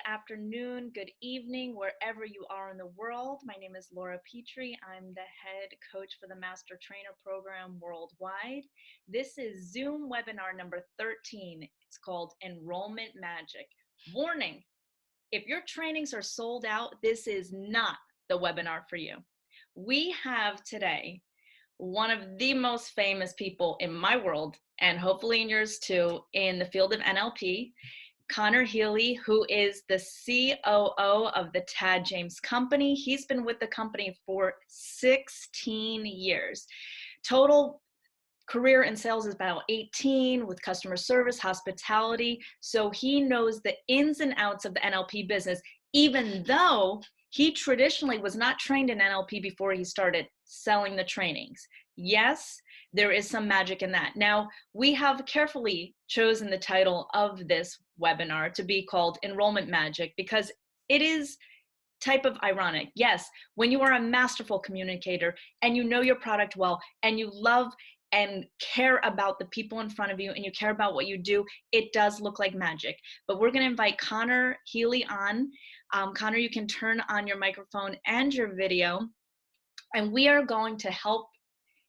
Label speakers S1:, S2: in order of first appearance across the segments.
S1: afternoon, good evening, wherever you are in the world. My name is Laura Petrie. I'm the head coach for the Master Trainer Program worldwide. This is Zoom webinar number 13. It's called Enrollment Magic. Warning, if your trainings are sold out, this is not the webinar for you. We have today one of the most famous people in my world, and hopefully in yours too, in the field of NLP. Conor Healy, who is the COO of the Tad James Company. He's been with the company for 16 years. Total career in sales is about 18 with customer service, hospitality. So he knows the ins and outs of the NLP business, even though he traditionally was not trained in NLP before he started selling the trainings. Yes, there is some magic in that. Now, we have carefully chosen the title of this webinar to be called Enrollment Magic because it is type of ironic. Yes, when you are a masterful communicator and you know your product well and you love and care about the people in front of you and you care about what you do, it does look like magic. But we're going to invite Conor Healy on. Conor, you can turn on your microphone and your video, and we are going to help.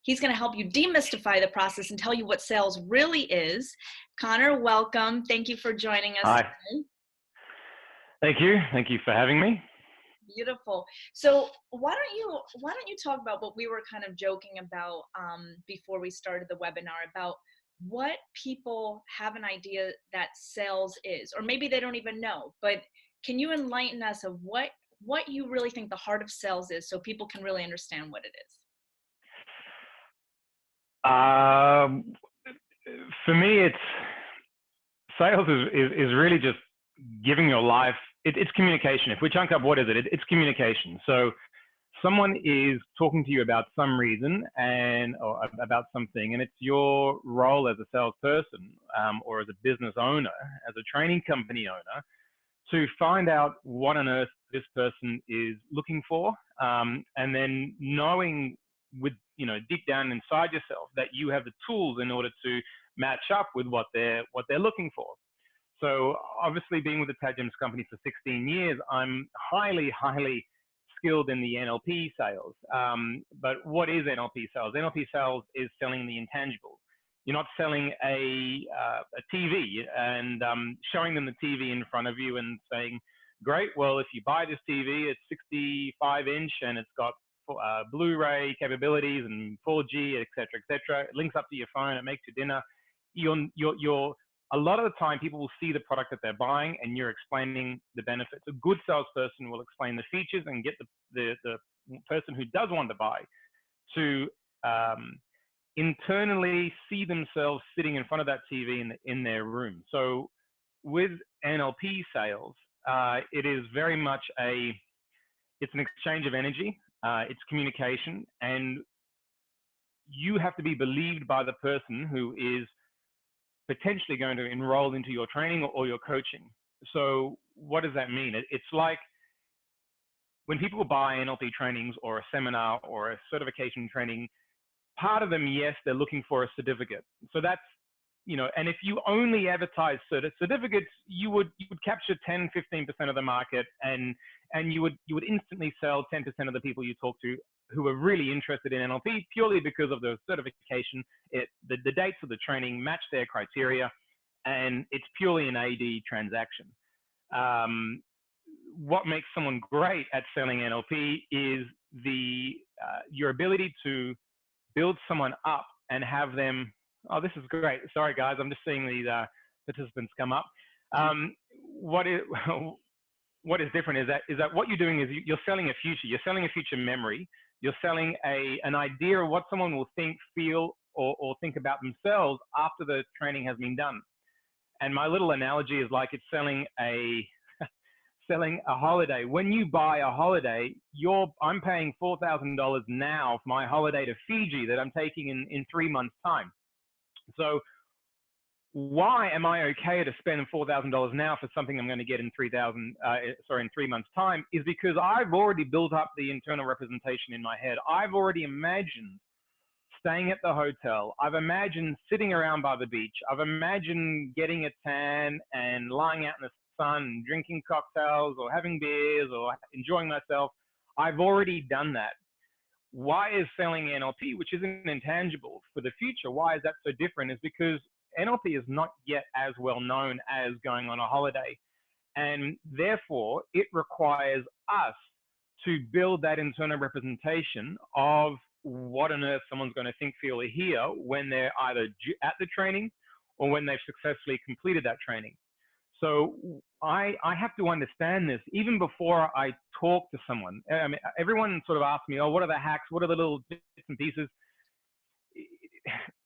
S1: He's going to help you demystify the process and tell you what sales really is. Conor, welcome. Thank you for joining us.
S2: Hi.
S1: Today.
S2: Thank you. Thank you for having me.
S1: Beautiful. So why don't you talk about what we were kind of joking about before we started the webinar about what people have an idea that sales is, or maybe they don't even know, but can you enlighten us of what you really think the heart of sales is so people can really understand what it is?
S2: For me, sales is really just giving your life. It's communication. If we chunk up what is it, it's communication. So someone is talking to you about some reason or about something, and it's your role as a salesperson or as a business owner, as a training company owner, to find out what on earth this person is looking for, and then knowing deep down inside yourself that you have the tools in order to match up with what they're looking for. So obviously, being with the Tad James Company for 16 years, I'm highly skilled in the NLP sales. But what is NLP sales? NLP sales is selling the intangibles. You're not selling a TV and showing them the TV in front of you and saying, great, well, if you buy this TV, it's 65-inch and it's got Blu-ray capabilities and 4G, et cetera, it links up to your phone, it makes your dinner. A lot of the time, people will see the product that they're buying and you're explaining the benefits. A good salesperson will explain the features and get the person who does want to buy to internally see themselves sitting in front of that TV in their room. So with NLP sales, it is very much it's an exchange of energy, it's communication, and you have to be believed by the person who is potentially going to enroll into your training or your coaching. So what does that mean? It's like when people buy NLP trainings or a seminar or a certification training, part of them, yes, they're looking for a certificate. So that's, and if you only advertise certificates, you would capture 10, 15% of the market, and you would instantly sell 10% of the people you talk to who are really interested in NLP purely because of the certification. The dates of the training match their criteria, and it's purely an AD transaction. What makes someone great at selling NLP is your ability to build someone up and have them. Oh, this is great. Sorry, guys, I'm just seeing these participants come up. What is different is that what you're doing is you're selling a future. You're selling a future memory. You're selling an idea of what someone will think, feel, or think about themselves after the training has been done. And my little analogy is like it's selling a holiday. When you buy a holiday, I'm paying $4,000 now for my holiday to Fiji that I'm taking in 3 months' time. So why am I okay to spend $4,000 now for something I'm going to get in 3 months' time? Is because I've already built up the internal representation in my head. I've already imagined staying at the hotel. I've imagined sitting around by the beach. I've imagined getting a tan and lying out in the sun, drinking cocktails or having beers or enjoying myself. I've already done that. Why is selling NLP, which isn't intangible, for the future, why is that so different? Is because NLP is not yet as well known as going on a holiday. And therefore, it requires us to build that internal representation of what on earth someone's going to think, feel, or hear when they're either at the training or when they've successfully completed that training. So I have to understand this even before I talk to someone. I mean, everyone sort of asks me, oh, what are the hacks? What are the little bits and pieces?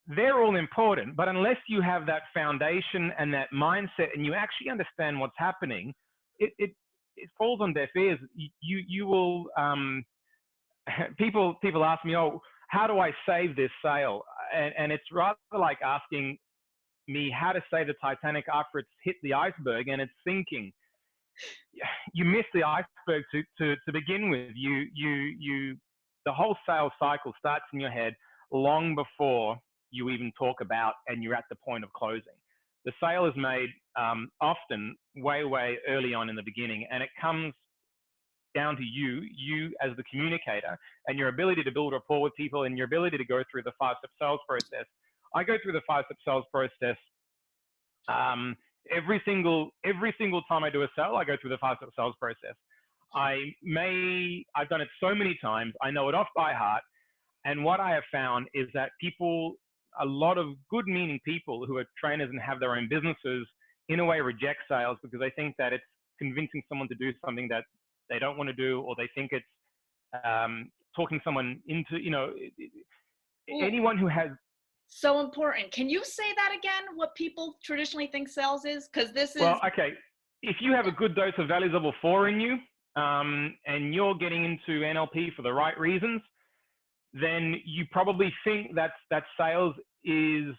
S2: They're all important, but unless you have that foundation and that mindset and you actually understand what's happening, it falls on deaf ears. You will, people ask me, oh, how do I save this sale? And it's rather like asking me how to save the Titanic after it's hit the iceberg and it's sinking. You miss the iceberg to begin with. The whole sales cycle starts in your head long before you even talk about and you're at the point of closing. The sale is made often way early on in the beginning, and it comes down to you as the communicator and your ability to build rapport with people and your ability to go through the 5-step sales process. I go through the 5-step sales process every single time I do a sale. I go through the 5-step sales process. I've done it so many times. I know it off by heart. And what I have found is that a lot of good meaning people who are trainers and have their own businesses in a way reject sales because they think that it's convincing someone to do something that they don't want to do, or they think it's talking someone into, anyone who has.
S1: So important. Can you say that again, what people traditionally think sales is? Because this is.
S2: Well, okay. If you have a good dose of values level 4 in you, and you're getting into NLP for the right reasons, then you probably think that sales is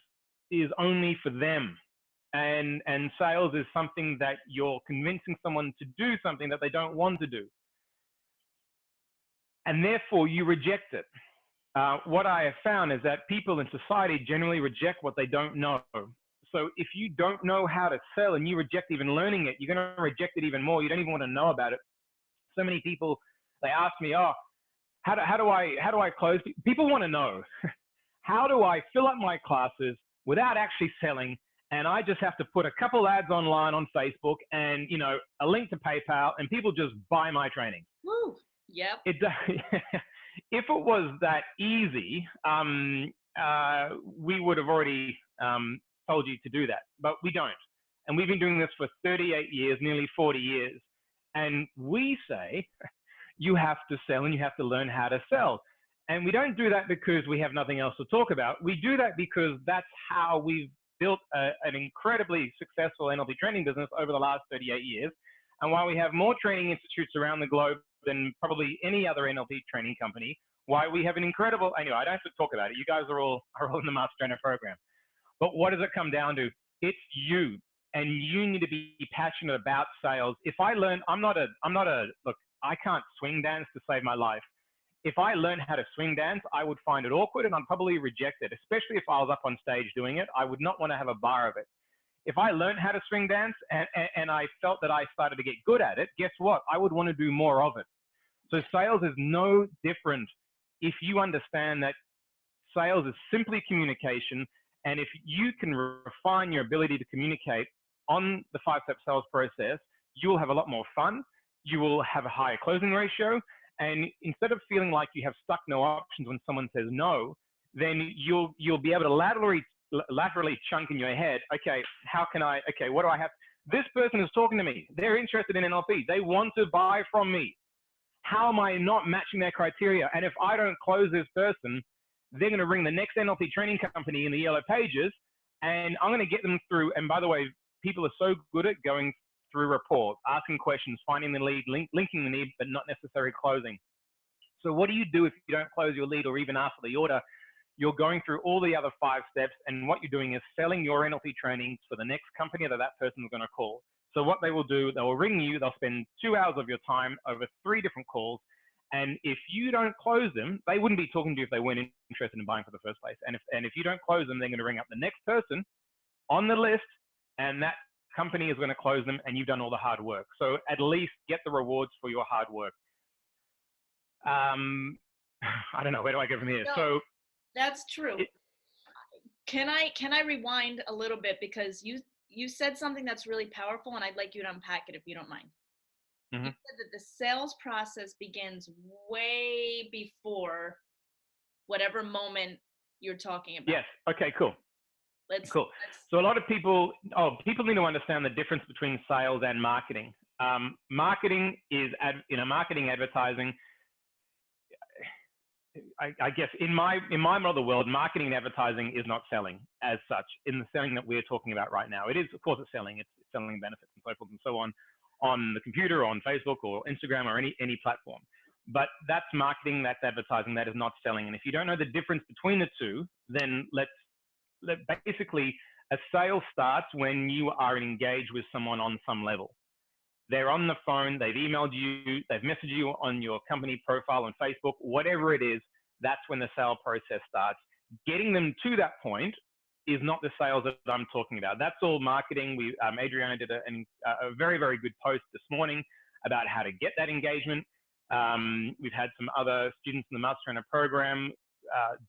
S2: only for them. And sales is something that you're convincing someone to do something that they don't want to do. And therefore you reject it. What I have found is that people in society generally reject what they don't know. So if you don't know how to sell and you reject even learning it, you're going to reject it even more. You don't even want to know about it. So many people, they ask me, oh, how do I close? People want to know, how do I fill up my classes without actually selling? And I just have to put a couple ads online on Facebook and, a link to PayPal, and people just buy my training.
S1: Woo. Yep.
S2: If it was that easy, we would have already told you to do that, but we don't. And we've been doing this for 38 years, nearly 40 years. And we say, you have to sell and you have to learn how to sell. And we don't do that because we have nothing else to talk about. We do that because that's how we've built an incredibly successful NLP training business over the last 38 years. And while we have more training institutes around the globe than probably any other NLP training company, why we have an incredible, anyway, I don't have to talk about it. You guys are all in the Master Trainer program. But what does it come down to? It's you. And you need to be passionate about sales. If I learn, look, I can't swing dance to save my life. If I learned how to swing dance, I would find it awkward and I'd probably reject it, especially if I was up on stage doing it. I would not want to have a bar of it. If I learned how to swing dance and I felt that I started to get good at it, guess what? I would want to do more of it. So sales is no different if you understand that sales is simply communication. And if you can refine your ability to communicate on the 5-step sales process, you will have a lot more fun. You will have a higher closing ratio. And instead of feeling like you have stuck no options when someone says no, then you'll be able to laterally chunk in your head, okay, what do I have? This person is talking to me. They're interested in NLP. They want to buy from me. How am I not matching their criteria? And if I don't close this person, they're going to ring the next NLP training company in the yellow pages, and I'm going to get them through. And by the way, people are so good at going through rapport, asking questions, finding the lead, linking the need, but not necessarily closing. So what do you do if you don't close your lead or even ask for the order? You're going through all the other 5 steps, and what you're doing is selling your NLP trainings for the next company that person is going to call. So what they will do, they will ring you, they'll spend 2 hours of your time over 3 different calls, and if you don't close them, they wouldn't be talking to you if they weren't interested in buying for the first place. And if you don't close them, they're going to ring up the next person on the list, and that company is going to close them and you've done all the hard work. So at least get the rewards for your hard work. I don't know, where do I go from here?
S1: No,
S2: So
S1: that's true. Can I rewind a little bit, because you said something that's really powerful, and I'd like you to unpack it if you don't mind.
S2: Mm-hmm.
S1: You said that the sales process begins way before whatever moment you're talking about.
S2: Yes. Okay, cool. Cool. So a lot of people need to understand the difference between sales and marketing. Marketing is, marketing advertising. I guess in my model of the world, marketing and advertising is not selling as such in the selling that we're talking about right now. It is, of course, it's selling. It's selling benefits and so forth and so on the computer or on Facebook or Instagram or any platform. But that's marketing, that's advertising, that is not selling. And if you don't know the difference between the two, then basically a sale starts when you are engaged with someone on some level. They're on the phone, they've emailed you, they've messaged you on your company profile on Facebook, whatever it is, that's when the sale process starts. Getting them to that point is not the sales that I'm talking about. That's all marketing. Adriana did a very, very good post this morning about how to get that engagement. We've had some other students in the Master Trainer program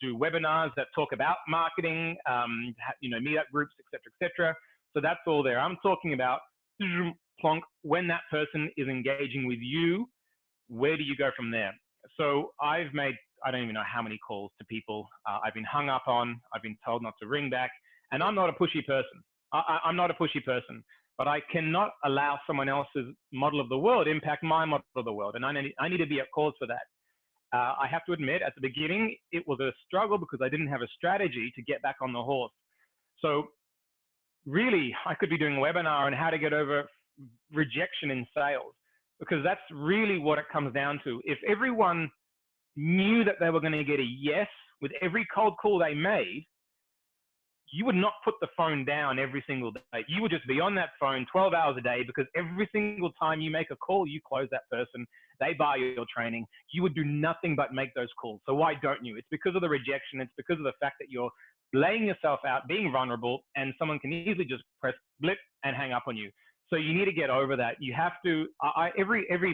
S2: do webinars that talk about marketing, meetup groups, etc. So that's all there. I'm talking about when that person is engaging with you, where do you go from there? So I've made, I don't even know how many calls to people I've been hung up on, I've been told not to ring back, and I'm not a pushy person. I'm not a pushy person, but I cannot allow someone else's model of the world impact my model of the world, and I need to be at calls for that. I have to admit, at the beginning, it was a struggle because I didn't have a strategy to get back on the horse. So really, I could be doing a webinar on how to get over rejection in sales, because that's really what it comes down to. If everyone knew that they were going to get a yes with every cold call they made, you would not put the phone down every single day. You would just be on that phone 12 hours a day, because every single time you make a call, you close that person, they buy your training. You would do nothing but make those calls. So why don't you? It's because of the rejection. It's because of the fact that you're laying yourself out, being vulnerable, and someone can easily just press blip and hang up on you. So you need to get over that. You have to,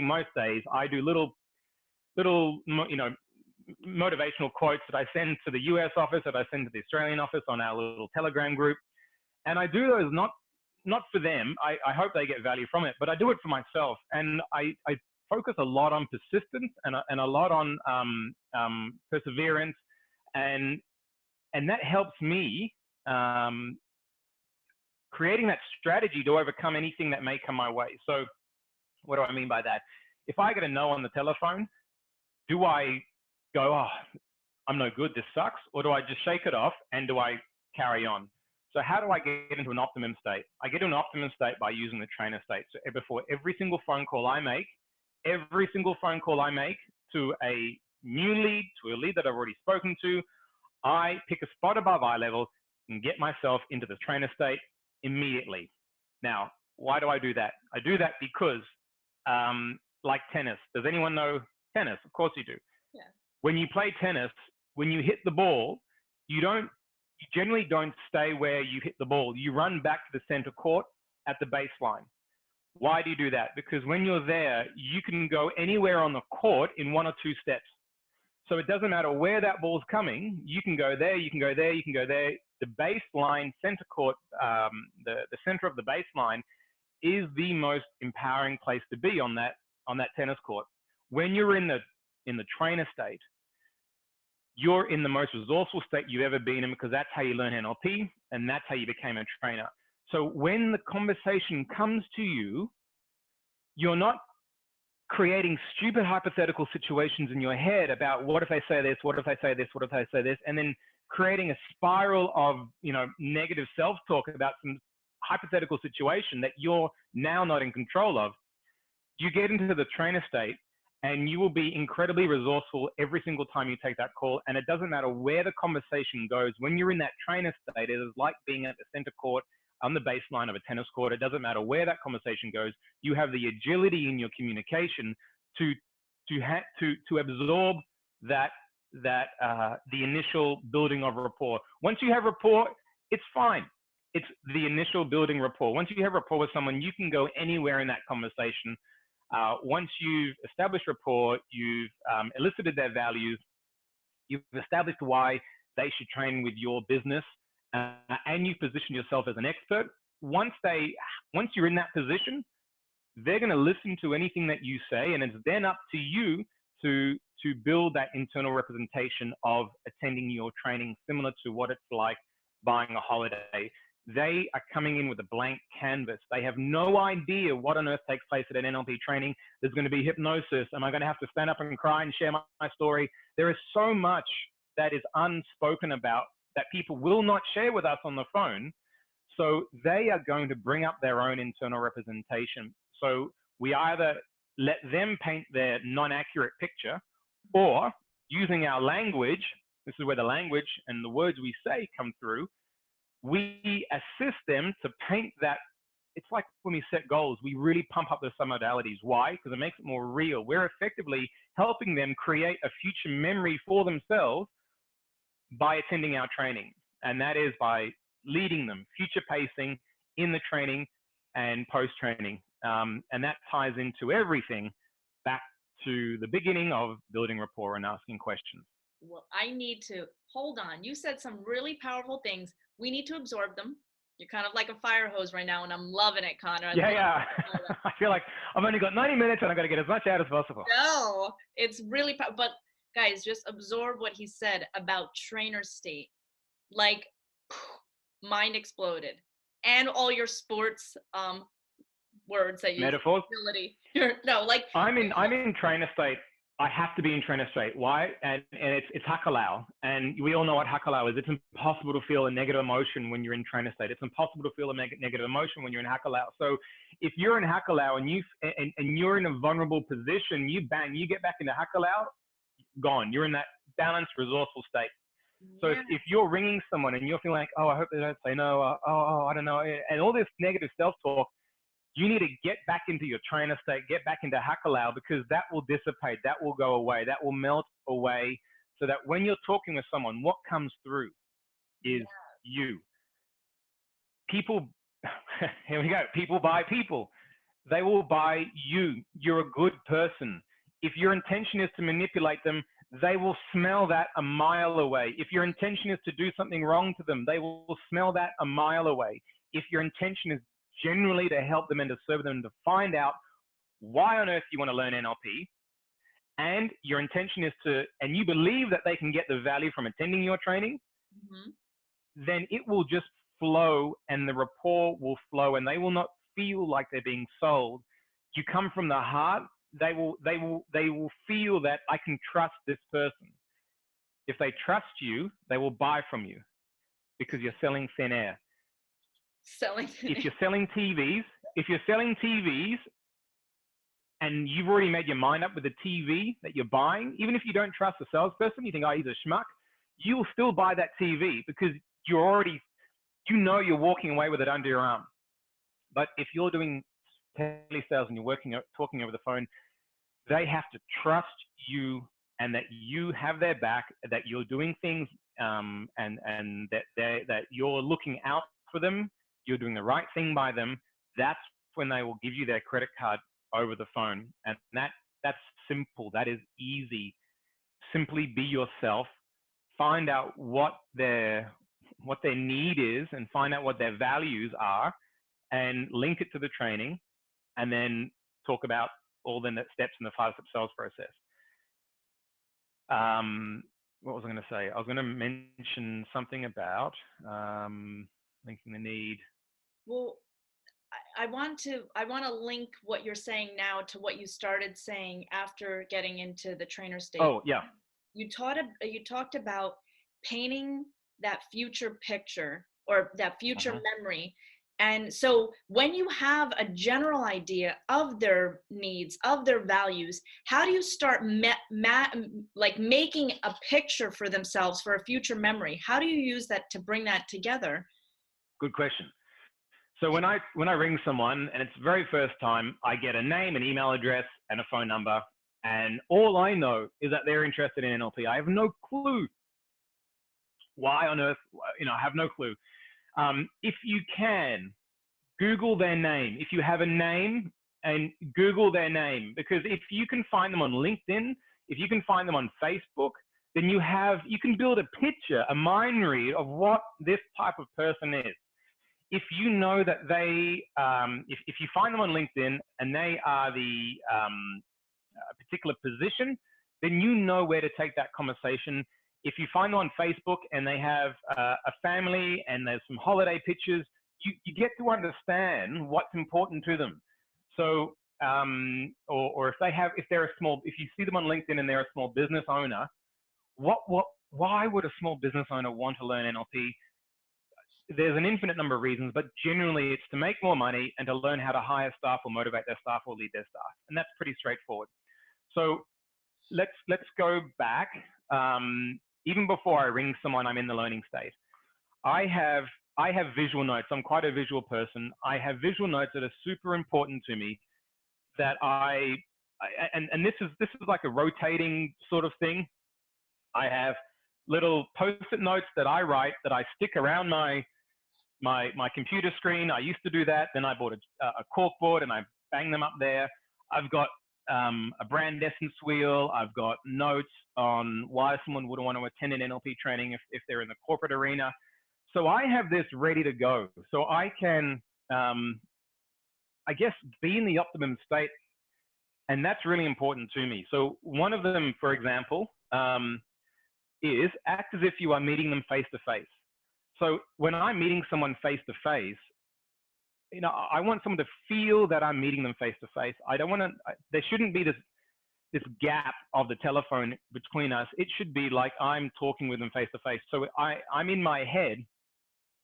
S2: most days I do little, motivational quotes that I send to the US office, that I send to the Australian office on our little Telegram group. And I do those not for them. I hope they get value from it, but I do it for myself. And I focus a lot on persistence and a lot on perseverance. And that helps me creating that strategy to overcome anything that may come my way. So what do I mean by that? If I get a no on the telephone, do I go, oh, I'm no good, this sucks? Or do I just shake it off and do I carry on? So how do I get into an optimum state? I get into an optimum state by using the trainer state. So before every single phone call I make to a new lead, to a lead that I've already spoken to, I pick a spot above eye level and get myself into the trainer state immediately. Now, why do I do that? I do that because, like tennis, does anyone know tennis? Of course you do.
S1: Yeah.
S2: When you play tennis, when you hit the ball, you generally don't stay where you hit the ball. You run back to the center court at the baseline. Why do you do that? Because when you're there, you can go anywhere on the court in 1 or 2 steps. So it doesn't matter where that ball's coming. You can go there, you can go there, you can go there. The baseline, center court, the center of the baseline is the most empowering place to be on that tennis court. When you're in the trainer state, you're in the most resourceful state you've ever been in, because that's how you learn NLP and that's how you became a trainer. So when the conversation comes to you, you're not creating stupid hypothetical situations in your head about what if I say this, what if I say this, what if I say this, and then creating a spiral of negative self-talk about some hypothetical situation that you're now not in control of. You get into the trainer state and you will be incredibly resourceful every single time you take that call. And it doesn't matter where the conversation goes. When you're in that trainer state, it is like being at the center court on the baseline of a tennis court. It doesn't matter where that conversation goes. You have the agility in your communication to absorb that the initial building of rapport. Once you have rapport, it's fine. it's the initial building rapport. Once you have rapport with someone, you can go anywhere in that conversation. Once you've established rapport, you've elicited their values, you've established why they should train with your business, and you've positioned yourself as an expert. Once you're in that position, they're going to listen to anything that you say, and it's then up to you to build that internal representation of attending your training, similar to what it's like buying a holiday. They are coming in with a blank canvas. They have no idea what on earth takes place at an NLP training. There's going to be hypnosis. Am I going to have to stand up and cry and share my story? There is so much that is unspoken about that people will not share with us on the phone. So they are going to bring up their own internal representation. So we either let them paint their non-accurate picture, or using our language, this is where the language and the words we say come through, we assist them to paint that. It's like when we set goals, we really pump up the submodalities. Why? Because it makes it more real. We're effectively helping them create a future memory for themselves by attending our training. And that is by leading them, future pacing in the training and post-training. And that ties into everything back to the beginning of building rapport and asking questions.
S1: Well, I need to hold on. You said some really powerful things. We need to absorb them. You're kind of like a fire hose right now, and I'm loving it, Conor.
S2: Yeah. I feel like I've only got 90 minutes and I've got to get as much out as possible.
S1: No, it's really, but guys, just absorb what he said about trainer state. Like, mind exploded. And all your sports words that you
S2: metaphors.
S1: No, like
S2: I'm in trainer state. I have to be in trainer state. Why? And it's hakalau. And we all know what hakalau is. It's impossible to feel a negative emotion when you're in trainer state. It's impossible to feel a negative emotion when you're in hakalau. So if you're in hakalau and you're in a vulnerable position, you get back into hakalau, gone. You're in that balanced, resourceful state. So if you're ringing someone and you're feeling like, oh, I hope they don't say no, I don't know, and all this negative self-talk, you need to get back into your trainer state, get back into hakalau, because that will dissipate, that will go away, that will melt away, so that when you're talking with someone, what comes through is you. People, here we go, people buy people. They will buy you. You're a good person. If your intention is to manipulate them, they will smell that a mile away. If your intention is to do something wrong to them, they will smell that a mile away. If your intention is generally to help them and to serve them, to find out why on earth you want to learn NLP, and your intention is and you believe that they can get the value from attending your training, then it will just flow, and the rapport will flow, and they will not feel like they're being sold. You come from the heart. They will feel that I can trust this person. If they trust you, they will buy from you, because you're selling thin air. If you're selling TVs and you've already made your mind up with the TV that you're buying, even if you don't trust the salesperson, you think, oh, he's a schmuck, you will still buy that TV, because you're you're walking away with it under your arm. But if you're doing telesales and you're talking over the phone, they have to trust you, and that you have their back, that you're doing things, and that you're looking out for them, you're doing the right thing by them. That's when they will give you their credit card over the phone. And that's simple. That is easy. Simply be yourself. Find out what their need is, and find out what their values are, and link it to the training, and then talk about all the steps in the 5-step sales process. What was I going to say? I was going to mention something about linking the need.
S1: Well, I want to link what you're saying now to what you started saying after getting into the trainer state.
S2: Oh, yeah.
S1: You talked about painting that future picture, or that future memory. And so when you have a general idea of their needs, of their values, how do you start like making a picture for themselves for a future memory? How do you use that to bring that together?
S2: Good question. So when I ring someone and it's the very first time, I get a name, an email address, and a phone number. And all I know is that they're interested in NLP. I have no clue why on earth, I have no clue. If you can, Google their name. If you have a name, and Google their name, because if you can find them on LinkedIn, if you can find them on Facebook, then you can build a picture, a mind read of what this type of person is. If you know that if you find them on LinkedIn and they are the particular position, then you know where to take that conversation. If you find them on Facebook and they have a family and there's some holiday pictures, you get to understand what's important to them. So, or if you see them on LinkedIn and they're a small business owner, why would a small business owner want to learn NLP? There's an infinite number of reasons, but generally it's to make more money and to learn how to hire staff or motivate their staff or lead their staff. And that's pretty straightforward. So let's go back. Even before I ring someone, I'm in the learning state. I have visual notes. I'm quite a visual person. I have visual notes that are super important to me that and this is like a rotating sort of thing. I have little post-it notes that I write that I stick around my computer screen. I used to do that. Then I bought a corkboard and I bang them up there. I've got a brand essence wheel. I've got notes on why someone would want to attend an NLP training if they're in the corporate arena. So I have this ready to go. So I can, I guess, be in the optimum state. And that's really important to me. So one of them, for example, is act as if you are meeting them face to face. So when I'm meeting someone face to face, I want someone to feel that I'm meeting them face to face. I don't want to, there shouldn't be this gap of the telephone between us. It should be like I'm talking with them face to face. So I'm in my head,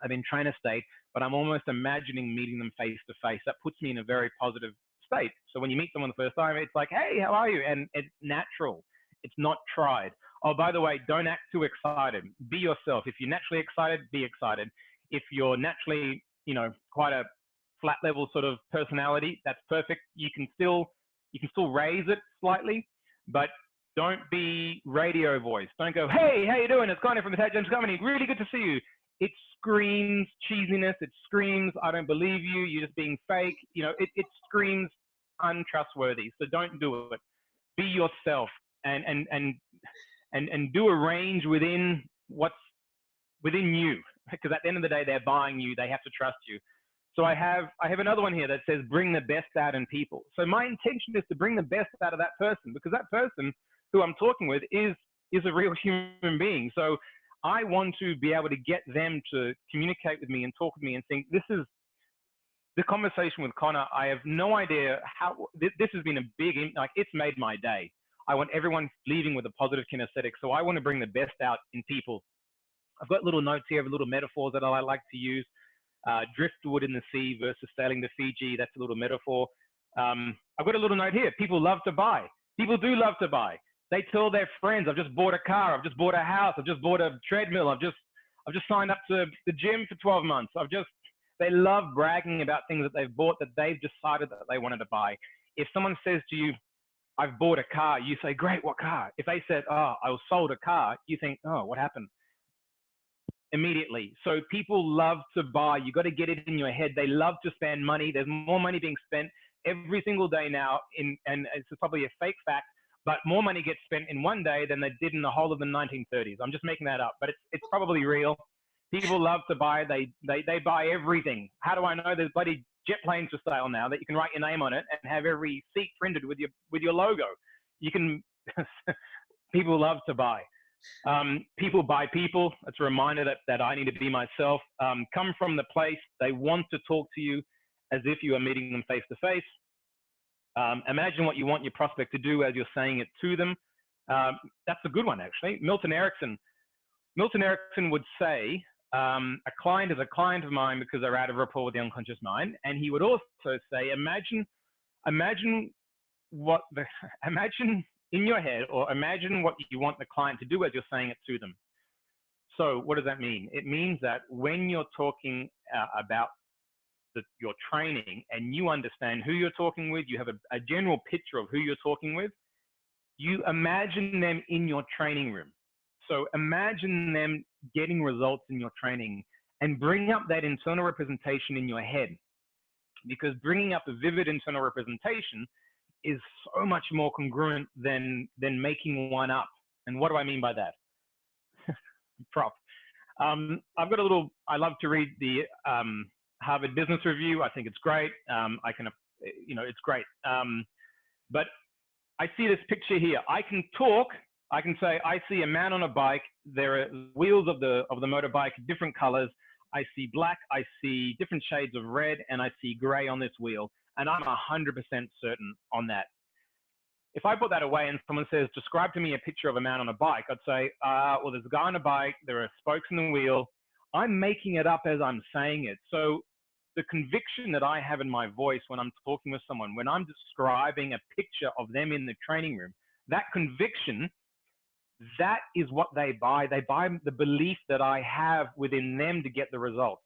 S2: I'm in trainer state, but I'm almost imagining meeting them face to face. That puts me in a very positive state. So when you meet someone the first time, it's like, hey, how are you? And it's natural. It's not tried. Oh, by the way, don't act too excited. Be yourself. If you're naturally excited, be excited. If you're naturally, quite a flat level sort of personality, that's perfect. You can still raise it slightly, but don't be radio voice. Don't go, hey, how you doing? It's Conor from the Tag James Company. Really good to see you. It screams cheesiness. It screams, I don't believe you. You're just being fake. It screams untrustworthy. So don't do it. Be yourself and do a range within what's within you. Because at the end of the day, they're buying you. They have to trust you. So I have another one here that says bring the best out in people. So my intention is to bring the best out of that person, because that person who I'm talking with is a real human being. So I want to be able to get them to communicate with me and talk with me and think, this is the conversation with Conor. I have no idea how this has been a big, it's made my day. I want everyone leaving with a positive kinesthetic. So I want to bring the best out in people. I've got little notes here of little metaphors that I like to use. Driftwood in the sea versus sailing to Fiji. That's a little metaphor. I've got a little note here. People love to buy. People do love to buy. They tell their friends, I've just bought a car. I've just bought a house. I've just bought a treadmill. I've just signed up to the gym for 12 months. They love bragging about things that they've bought that they've decided that they wanted to buy. If someone says to you, I've bought a car, you say, great, what car? If they said, oh, I was sold a car, you think, oh, what happened? Immediately. So people love to buy. You got to get it in your head. They love to spend money. There's more money being spent every single day now, and it's probably a fake fact, but more money gets spent in one day than they did in the whole of the 1930s. I'm just making that up, but it's probably real. People love to buy. They buy everything. How do I know? There's bloody jet planes for sale now that you can write your name on it and have every seat printed with your logo. You can. People love to buy. People buy people. It's a reminder that I need to be myself. Come from the place they want to talk to you as if you are meeting them face to face. Imagine what you want your prospect to do as you're saying it to them. That's a good one, actually. Milton Erickson would say, a client is a client of mine because they're out of rapport with the unconscious mind. And he would also say, imagine in your head, or imagine what you want the client to do as you're saying it to them. So what does that mean? It means that when you're talking about your training and you understand who you're talking with, you have a general picture of who you're talking with, you imagine them in your training room. So imagine them getting results in your training and bring up that internal representation in your head, because bringing up a vivid internal representation is so much more congruent than making one up. And what do I mean by that? Prop. I've got a little, I love to read the Harvard Business Review. I think it's great. I can, it's great. But I see this picture here. I can talk. I can say, I see a man on a bike. There are wheels of the motorbike, different colors. I see black. I see different shades of red, and I see gray on this wheel. And I'm 100% certain on that. If I put that away and someone says, describe to me a picture of a man on a bike, I'd say, well, there's a guy on a bike. There are spokes in the wheel. I'm making it up as I'm saying it. So the conviction that I have in my voice when I'm talking with someone, when I'm describing a picture of them in the training room, that conviction, that is what they buy. They buy the belief that I have within them to get the results.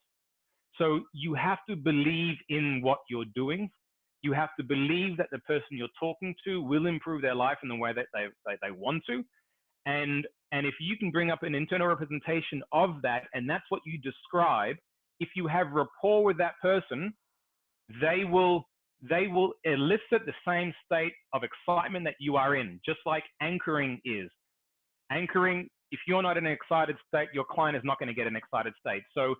S2: So you have to believe in what you're doing. You have to believe that the person you're talking to will improve their life in the way that they want to. And if you can bring up an internal representation of that, and that's what you describe, if you have rapport with that person, they will elicit the same state of excitement that you are in, just like anchoring is. Anchoring, if you're not in an excited state, your client is not going to get an excited state. So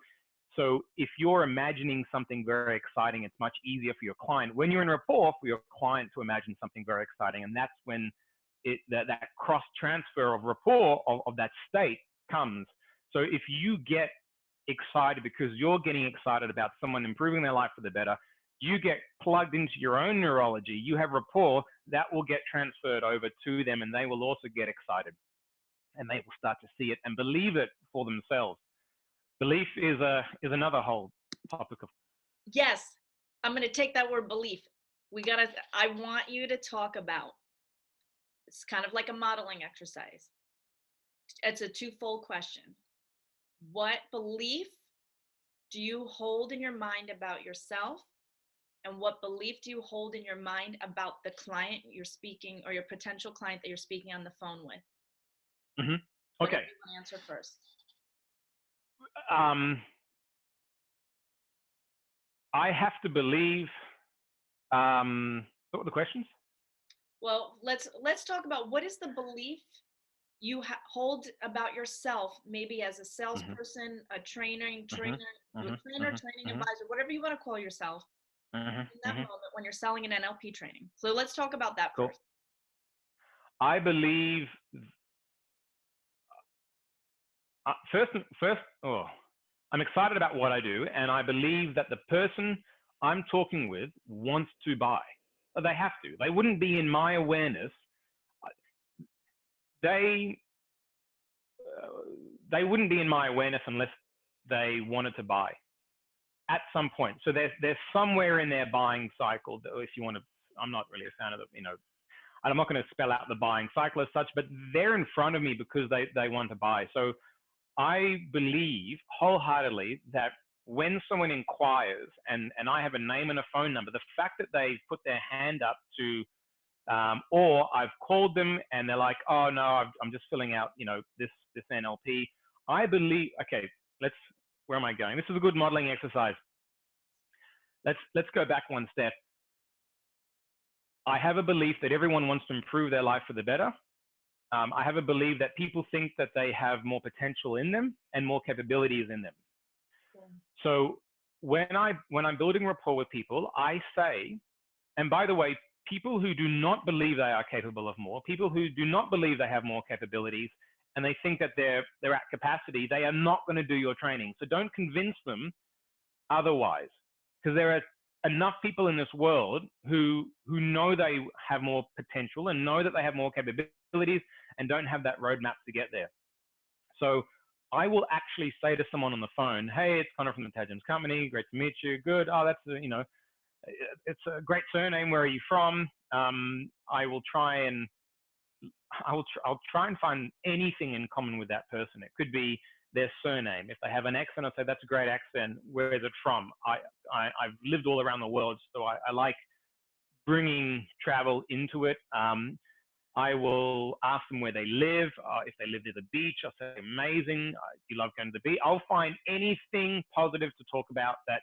S2: if you're imagining something very exciting, it's much easier for your client. When you're in rapport, for your client to imagine something very exciting, and that's when that cross transfer of rapport of that state comes. So if you get excited because you're getting excited about someone improving their life for the better, you get plugged into your own neurology, you have rapport, that will get transferred over to them, and they will also get excited, and they will start to see it and believe it for themselves. Belief is another whole topic of.
S1: Yes, I'm going to take that word belief. I want you to talk about, it's kind of like a modeling exercise. It's a twofold question. What belief do you hold in your mind about yourself? And what belief do you hold in your mind about the client you're speaking, or your potential client that you're speaking on the phone with?
S2: Mm-hmm. Okay.
S1: What do you want to answer first?
S2: I have to believe. What were the questions?
S1: Well, let's talk about, what is the belief you hold about yourself, maybe as a salesperson, a training advisor, whatever you want to call yourself, in that moment when you're selling an NLP training. So let's talk about that first.
S2: I believe first, I'm excited about what I do, and I believe that the person I'm talking with wants to buy. They have to. They wouldn't be in my awareness. They wouldn't be in my awareness unless they wanted to buy at some point. So there's somewhere in their buying cycle, if you want to. I'm not really a fan of I'm not going to spell out the buying cycle as such, but they're in front of me because they want to buy. So I believe wholeheartedly that when someone inquires and I have a name and a phone number, the fact that they put their hand up to, or I've called them and they're like, oh no, I'm just filling out, this NLP. I believe, okay, where am I going? This is a good modeling exercise. Let's go back one step. I have a belief that everyone wants to improve their life for the better. I have a belief that people think that they have more potential in them and more capabilities in them. So when I'm building rapport with people, I say, and by the way, people who do not believe they are capable of more, people who do not believe they have more capabilities, and they think that they're at capacity, they are not going to do your training. So don't convince them otherwise, because there are enough people in this world who know they have more potential and know that they have more capabilities and don't have that roadmap to get there. So I will actually say to someone on the phone, hey, it's Conor from the Tadgems Company. Great to meet you. Good. Oh, that's, it's a great surname. Where are you from? I'll try and find anything in common with that person. It could be their surname. If they have an accent, I'll say, that's a great accent. Where is it from? I've lived all around the world, so I like bringing travel into it. I will ask them where they live. If they live near the beach, I'll say, amazing. Do you love going to the beach? I'll find anything positive to talk about that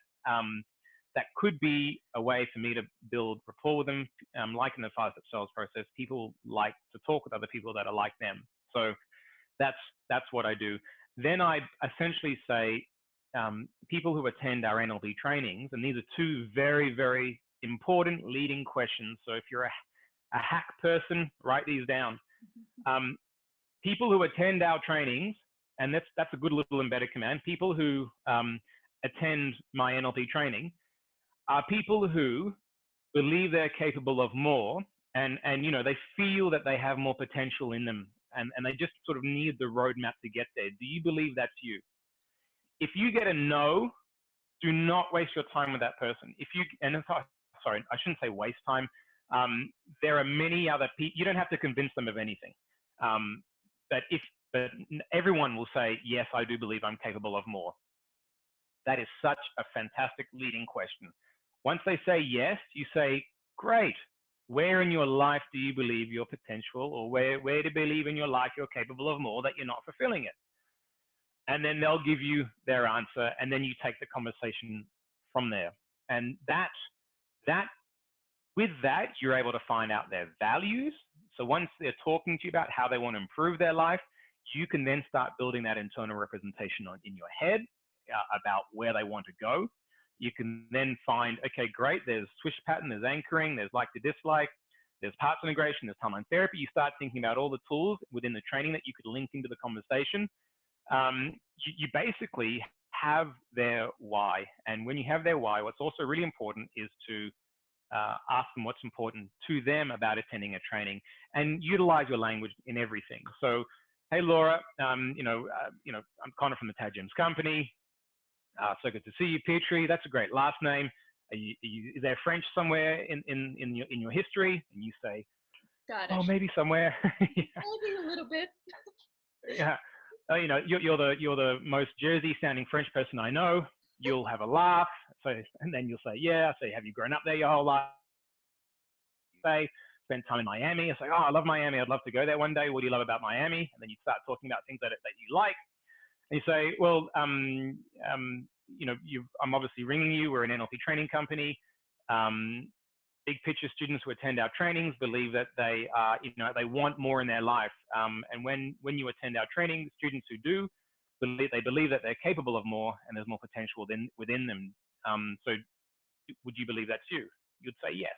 S2: could be a way for me to build rapport with them. Like in the 5-step sales process, people like to talk with other people that are like them. So that's what I do. Then I essentially say, people who attend our NLP trainings, and these are two very, very important leading questions. So if you're a hack person, write these down. Um, People who attend our trainings, and that's a good little embedded command. People who attend my NLP training are people who believe they're capable of more, and they feel that they have more potential in them, and they just sort of need the roadmap to get there. Do you believe that's you? If you get a no, do not waste your time with that person. Sorry, I shouldn't say waste time. There are many other people. You don't have to convince them of anything. Um, but everyone will say, yes, I do believe I'm capable of more. That is such a fantastic leading question. Once they say yes, you say, great. Where in your life do you believe your potential, or where do you believe in your life you're capable of more that you're not fulfilling it? And then they'll give you their answer, and then you take the conversation from there. And with that, you're able to find out their values. So once they're talking to you about how they want to improve their life, you can then start building that internal representation in your head about where they want to go. You can then find, okay, great, there's swish pattern, there's anchoring, there's like to dislike, there's parts integration, there's timeline therapy. You start thinking about all the tools within the training that you could link into the conversation. You basically have their why. And when you have their why, what's also really important is to ask them what's important to them about attending a training, and utilize your language in everything. So, hey, Laura, I'm Conor from the Tag Gems company. So good to see you, Petrie. That's a great last name. Is there French somewhere in your history? And you say,
S1: Got
S2: oh,
S1: it.
S2: maybe somewhere. Yeah.
S1: Maybe a little bit.
S2: Yeah. You're the most Jersey sounding French person I know. You'll have a laugh. So, and then you'll say, yeah. I say, have you grown up there your whole life? Say, spent time in Miami. I say, oh, I love Miami. I'd love to go there one day. What do you love about Miami? And then you start talking about things that you like. And you say, well, I'm obviously ringing you. We're an NLP training company. Big picture students who attend our trainings believe that they want more in their life. And when you attend our training, students who do believe that they're capable of more, and there's more potential within them. So would you believe that's you? You'd say yes.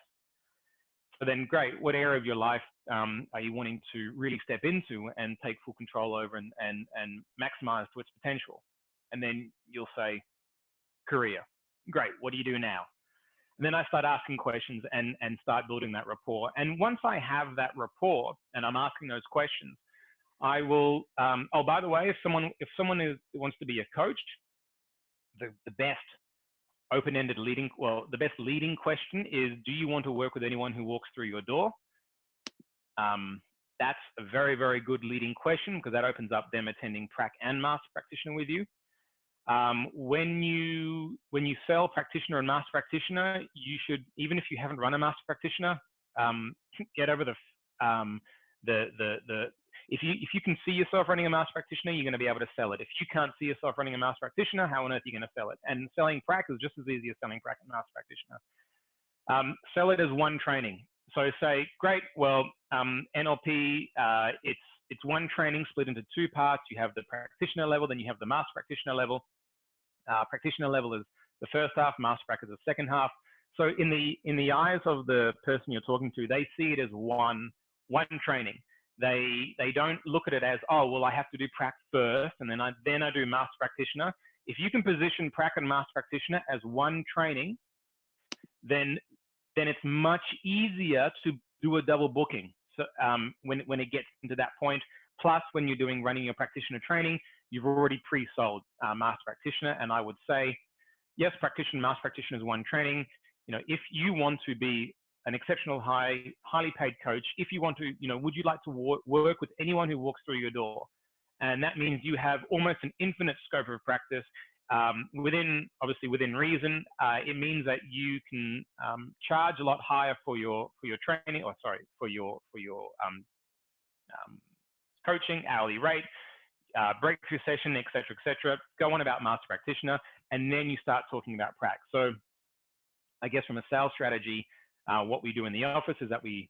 S2: So then, great. What area of your life are you wanting to really step into and take full control over and maximize to its potential? And then you'll say, career. Great. What do you do now? And then I start asking questions and start building that rapport. And once I have that rapport and I'm asking those questions, I will. Oh, by the way, if someone wants to be a coach, the best open-ended the best leading question is, do you want to work with anyone who walks through your door? That's a very, very good leading question, because that opens up them attending prac and master practitioner with you. When you sell practitioner and master practitioner, you should, even if you haven't run a master practitioner, get over if you can see yourself running a master practitioner, you're going to be able to sell it. If you can't see yourself running a master practitioner, how on earth are you going to sell it? And selling prac is just as easy as selling prac and master practitioner. Sell it as one training. So say, great, well, NLP, it's one training split into two parts. You have the practitioner level, then you have the master practitioner level. Practitioner level is the first half, master prac is the second half. So in the eyes of the person you're talking to, they see it as one training. They don't look at it as, oh, well, I have to do prac first, and then I do master practitioner. If you can position prac and master practitioner as one training, then it's much easier to do a double booking. So when it gets into that point, plus when you're running your practitioner training, you've already pre-sold master practitioner. And I would say, yes, practitioner, master practitioner is one training. If you want to be an exceptional, highly paid coach, if you want to, would you like to work with anyone who walks through your door? And that means you have almost an infinite scope of practice. Within reason. It means that you can charge a lot higher for your training, for your coaching, hourly rate, breakthrough session, et cetera, go on about master practitioner, and then you start talking about prac. So I guess from a sales strategy, what we do in the office is that we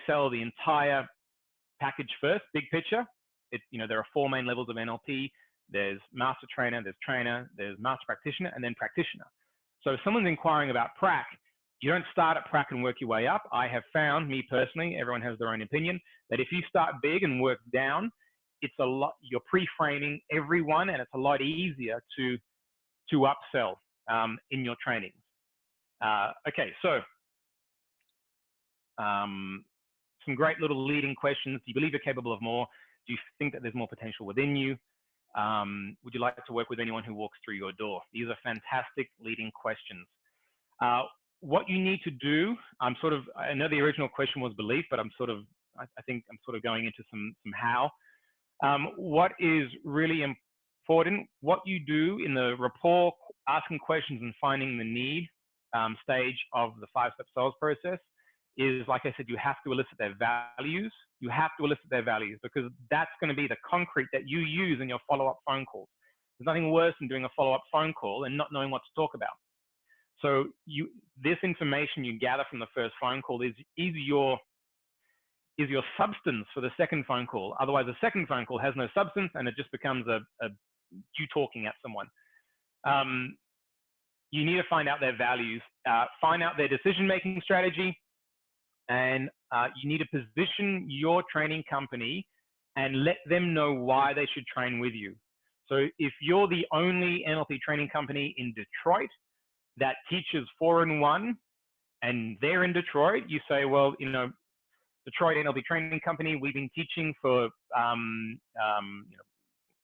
S2: sell the entire package first, big picture. There are 4 main levels of NLP. There's master trainer, there's master practitioner, and then practitioner. So if someone's inquiring about prac, you don't start at prac and work your way up. I have found, me personally, everyone has their own opinion, that if you start big and work down, it's a lot, you're pre-framing everyone, and it's a lot easier to upsell in your trainings. Okay, so some great little leading questions. Do you believe you're capable of more? Do you think that there's more potential within you? Would you like to work with anyone who walks through your door? These are fantastic leading questions. What you need to do, I know the original question was belief, but I think I'm sort of going into some how. What is really important, what you do in the rapport, asking questions and finding the need stage of the 5-step sales process is, like I said, you have to elicit their values. You have to elicit their values, because that's going to be the concrete that you use in your follow-up phone calls. There's nothing worse than doing a follow-up phone call and not knowing what to talk about. So this information you gather from the first phone call is your substance for the second phone call. Otherwise, the second phone call has no substance, and it just becomes you talking at someone. You need to find out their values, find out their decision-making strategy, and you need to position your training company and let them know why they should train with you. So if you're the only NLP training company in Detroit that teaches 4-in-1, and they're in Detroit, you say, well, Detroit NLP training company, we've been teaching for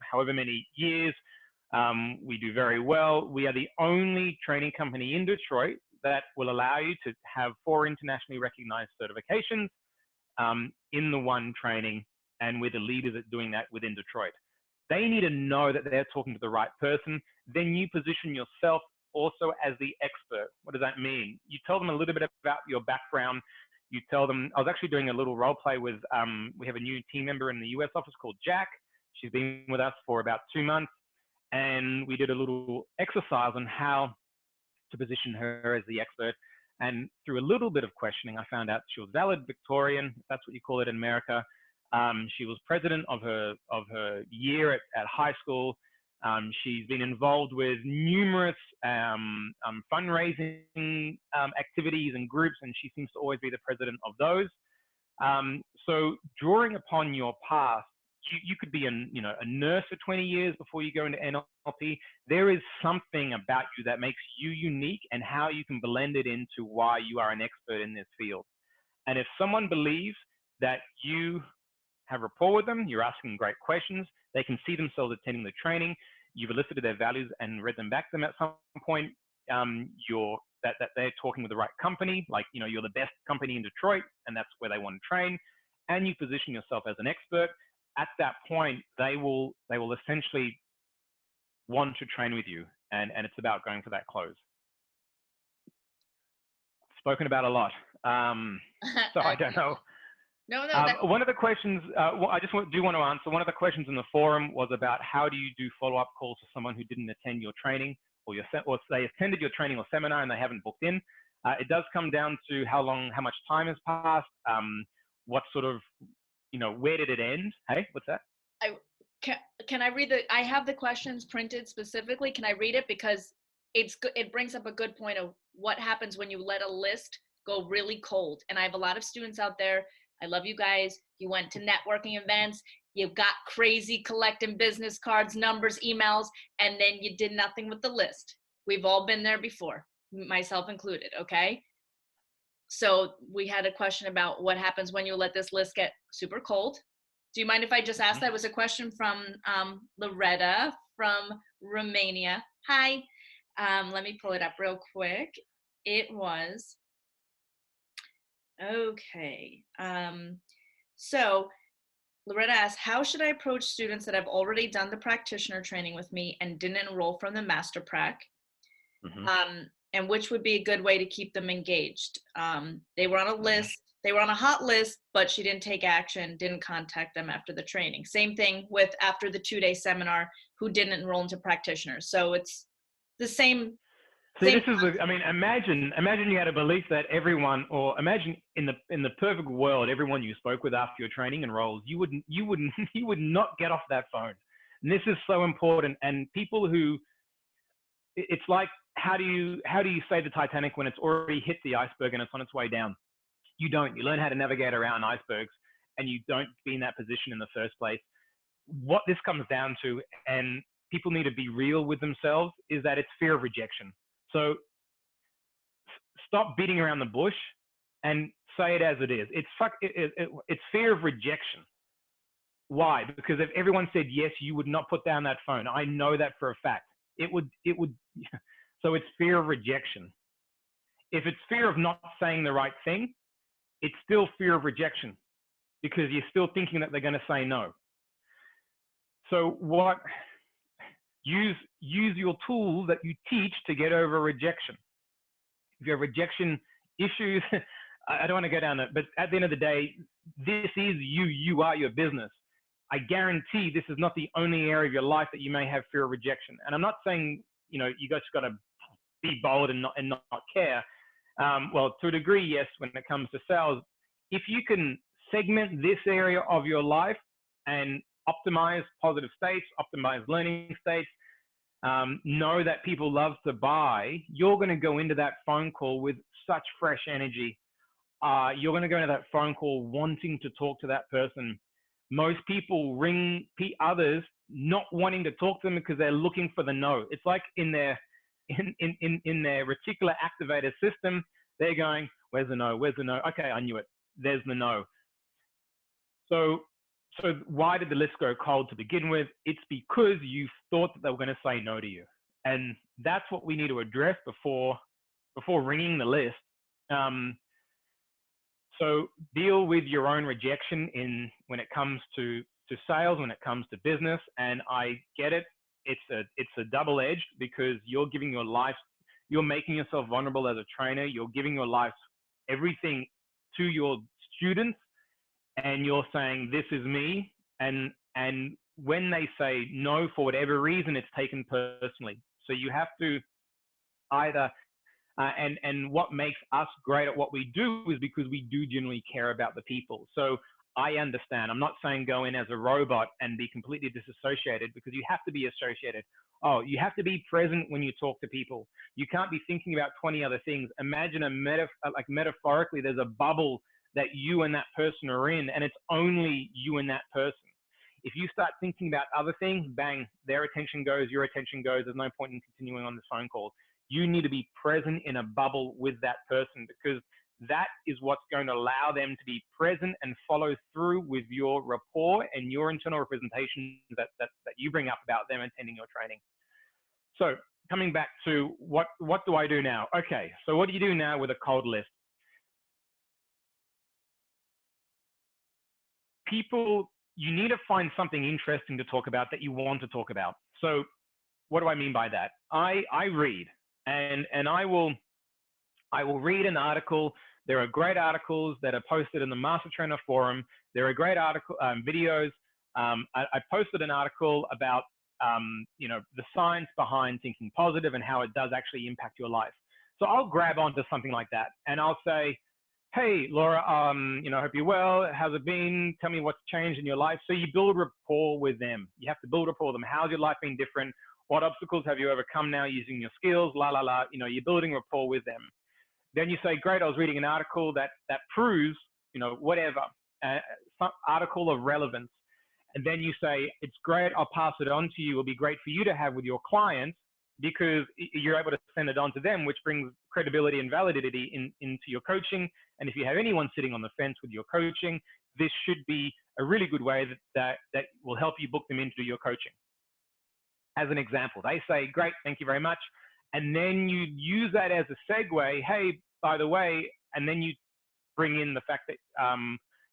S2: however many years. We do very well. We are the only training company in Detroit that will allow you to have 4 internationally recognized certifications in the one training, and we're the leaders at doing that within Detroit. They need to know that they're talking to the right person. Then you position yourself also as the expert. What does that mean? You tell them a little bit about your background. You tell them, I was actually doing a little role play with, we have a new team member in the US office called Jack. She's been with us for about 2 months, and we did a little exercise on how to position her as the expert. And through a little bit of questioning, I found out she was valedictorian, if that's what you call it in America. She was president of her year at high school. She's been involved with numerous fundraising activities and groups, and she seems to always be the president of those. So drawing upon your past, you could be a nurse for 20 years before you go into NLP. There is something about you that makes you unique, and how you can blend it into why you are an expert in this field. And if someone believes that you have rapport with them, you're asking great questions, they can see themselves attending the training, you've elicited their values and read them back to them at some point, that they're talking with the right company, like, you're the best company in Detroit, and that's where they want to train, and you position yourself as an expert. At that point, they will essentially want to train with you, and it's about going for that close. Spoken about a lot, so I don't know.
S1: No.
S2: One of the questions I just do want to answer. One of the questions in the forum was about how do you do follow-up calls to someone who didn't attend your training, or they attended your training or seminar and they haven't booked in. It does come down to how much time has passed, what sort of, where did it end? Hey, what's that?
S1: Can I read I have the questions printed specifically. Can I read it? Because it brings up a good point of what happens when you let a list go really cold. And I have a lot of students out there. I love you guys. You went to networking events. You got crazy collecting business cards, numbers, emails, and then you did nothing with the list. We've all been there before, myself included, okay? So we had a question about what happens when you let this list get super cold. Do you mind if I just ask? That was a question from Loretta from Romania. Hi. Let me pull it up real quick. It was, okay. So Loretta asked, how should I approach students that have already done the practitioner training with me and didn't enroll from the master prac? And which would be a good way to keep them engaged? They were on a list. They were on a hot list, but she didn't take action, didn't contact them after the training. Same thing with after the 2-day seminar, who didn't enroll into practitioners. So it's the same.
S2: See, this is I mean, imagine you had a belief that everyone, or imagine in the perfect world, everyone you spoke with after your training enrolls, you would you would not get off that phone. And this is so important. And people who, it's like, how do you save the Titanic when it's already hit the iceberg and it's on its way down? You don't. You learn how to navigate around icebergs, and you don't be in that position in the first place. What this comes down to, and people need to be real with themselves, is that it's fear of rejection. So stop beating around the bush and say it as it is. It's fear of rejection. Why? Because if everyone said yes, you would not put down that phone. I know that for a fact. It would. So it's fear of rejection. If it's fear of not saying the right thing, it's still fear of rejection, because you're still thinking that they're going to say no. So use your tools that you teach to get over rejection. If you have rejection issues, I don't want to go down that, but at the end of the day, this is you. You are your business. I guarantee this is not the only area of your life that you may have fear of rejection. And I'm not saying, you guys got to be bold and not care. Well, to a degree, yes, when it comes to sales. If you can segment this area of your life and optimize positive states, optimize learning states, know that people love to buy, you're going to go into that phone call with such fresh energy. You're going to go into that phone call wanting to talk to that person. Most people ring others not wanting to talk to them because they're looking for the no. It's like in their reticular activator system, they're going, where's the no? Where's the no? Okay, I knew it. There's the no. So why did the list go cold to begin with? It's because you thought that they were going to say no to you. And that's what we need to address before ringing the list. So deal with your own rejection when it comes to sales, when it comes to business. And I get it. It's a double-edged, because you're giving your life, you're making yourself vulnerable as a trainer. You're giving your life, everything, to your students, and you're saying, this is me. And when they say no for whatever reason, it's taken personally. So you have to either, and what makes us great at what we do is because we do genuinely care about the people. So I understand. I'm not saying go in as a robot and be completely disassociated, because you have to be associated. Oh, you have to be present when you talk to people. You can't be thinking about 20 other things. Imagine like metaphorically, there's a bubble that you and that person are in, and it's only you and that person. If you start thinking about other things, bang, their attention goes, your attention goes. There's no point in continuing on this phone call. You need to be present in a bubble with that person, because that is what's going to allow them to be present and follow through with your rapport and your internal representation that you bring up about them attending your training. So coming back to what do I do now? Okay, so what do you do now with a cold list? People, you need to find something interesting to talk about that you want to talk about. So what do I mean by that? I read, and I will read an article. There are great articles that are posted in the Master Trainer Forum. There are great videos. I posted an article about the science behind thinking positive and how it does actually impact your life. So I'll grab onto something like that, and I'll say, hey, Laura, I hope you're well. How's it been? Tell me what's changed in your life. So you build rapport with them. You have to build rapport with them. How's your life been different? What obstacles have you overcome now using your skills? You're building rapport with them. Then you say, great, I was reading an article that proves, whatever, some article of relevance. And then you say, it's great, I'll pass it on to you. It'll be great for you to have with your clients, because you're able to send it on to them, which brings credibility and validity into your coaching. And if you have anyone sitting on the fence with your coaching, this should be a really good way that will help you book them into your coaching. As an example, they say, great, thank you very much. And then you use that as a segue. Hey, by the way, and then you bring in the fact that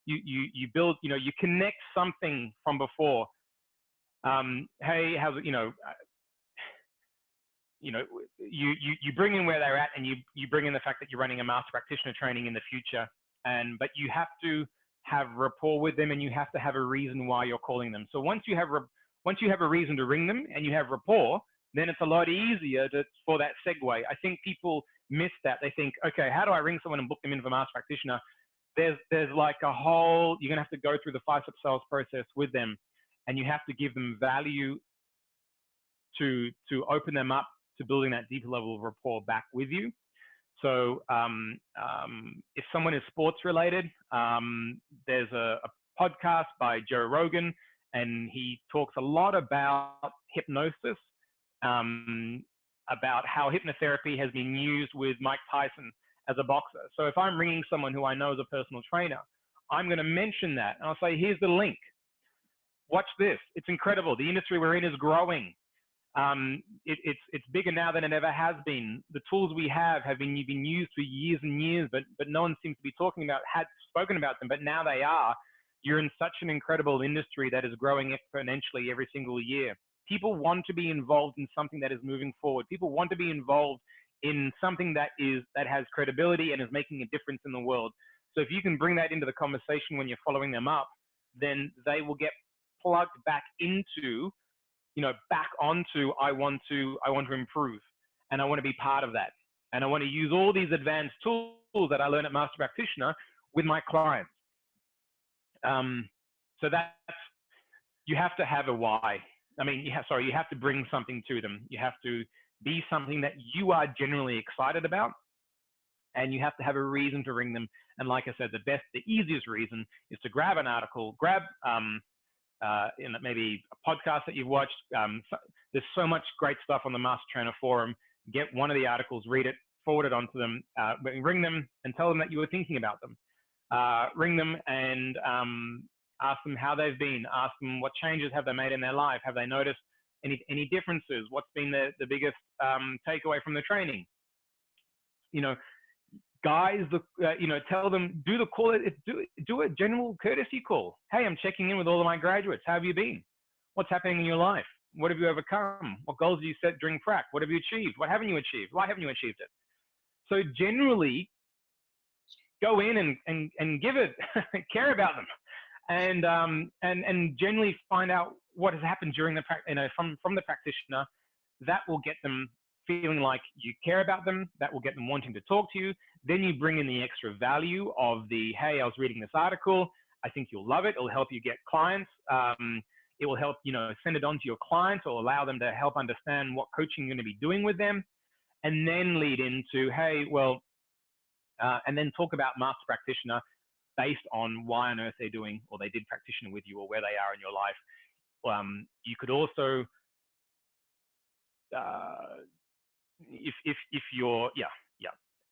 S2: you build, you connect something from before. Hey, how's it, you bring in where they're at, and you bring in the fact that you're running a master practitioner training in the future. but you have to have rapport with them, and you have to have a reason why you're calling them. So once you have a reason to ring them and you have rapport, then it's a lot easier for that segue. I think people miss that. They think, okay, how do I ring someone and book them in for master practitioner? There's like a whole, you're going to have to go through the 5-step sales process with them, and you have to give them value to open them up to building that deeper level of rapport back with you. So if someone is sports related, there's a podcast by Joe Rogan, and he talks a lot about hypnosis, about how hypnotherapy has been used with Mike Tyson as a boxer. So if I'm ringing someone who I know is a personal trainer, I'm going to mention that, and I'll say, here's the link. Watch this. It's incredible. The industry we're in is growing. It's bigger now than it ever has been. The tools we have been used for years and years, but no one seems to be spoken about them, but now they are. You're in such an incredible industry that is growing exponentially every single year. People want to be involved in something that is moving forward. People want to be involved in something that has credibility and is making a difference in the world. So if you can bring that into the conversation when you're following them up, then they will get plugged back into, back onto, I want to improve, and I want to be part of that. And I want to use all these advanced tools that I learned at Master Practitioner with my clients. So you have to have a why. I mean, you have to bring something to them. You have to be something that you are genuinely excited about, and you have to have a reason to ring them. And like I said, the easiest reason is to grab an article, maybe a podcast that you've watched. There's so much great stuff on the Master Trainer Forum. Get one of the articles, read it, forward it on to them, ring them and tell them that you were thinking about them. Ring them and ask them how they've been. Ask them what changes have they made in their life. Have they noticed any differences? What's been the biggest takeaway from the training? Guys, tell them, do the call, do a general courtesy call. Hey, I'm checking in with all of my graduates. How have you been? What's happening in your life? What have you overcome? What goals do you set during prac? What have you achieved? What haven't you achieved? Why haven't you achieved it? So generally, go in and give it, care about them, and generally find out what has happened during the from the practitioner. That will get them feeling like you care about them. That will get them wanting to talk to you. Then you bring in the extra value of hey, I was reading this article. I think you'll love it. It'll help you get clients. It will help, send it on to your clients, or allow them to help understand what coaching you're going to be doing with them. And then lead into, hey, well, and then talk about Master Practitioner based on why on earth they're doing, or they did practitioner with you, or where they are in your life. You could also, if you're,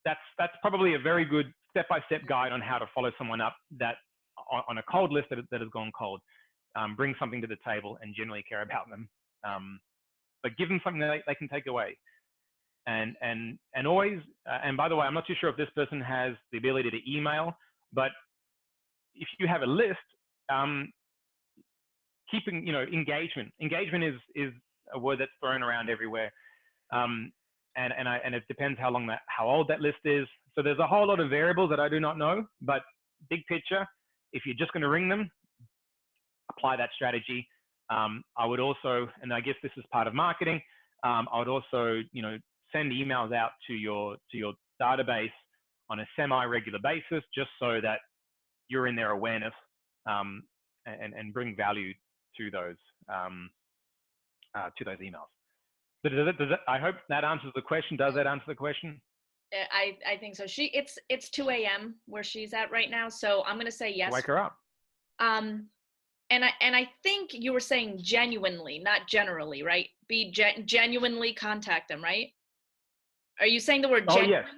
S2: that's probably a very good step-by-step guide on how to follow someone up that on a cold list that has gone cold. Bring something to the table and generally care about them, but give them something that they can take away. And always, and by the way, I'm not too sure if this person has the ability to email, but if you have a list, keeping, engagement is a word that's thrown around everywhere. And it depends how old that list is. So there's a whole lot of variables that I do not know, but big picture, if you're just going to ring them, apply that strategy. I would also, and I guess this is part of marketing, I would also, send emails out to your database on a semi-regular basis, just so that you're in their awareness, and bring value to those emails. So I hope that answers the question. Does that answer the question?
S1: I think so. It's 2 a.m. where she's at right now, so I'm gonna say yes.
S2: Wake her up.
S1: And I think you were saying genuinely, not generally, right? Genuinely contact them, right? Are you saying the word genuine? Oh,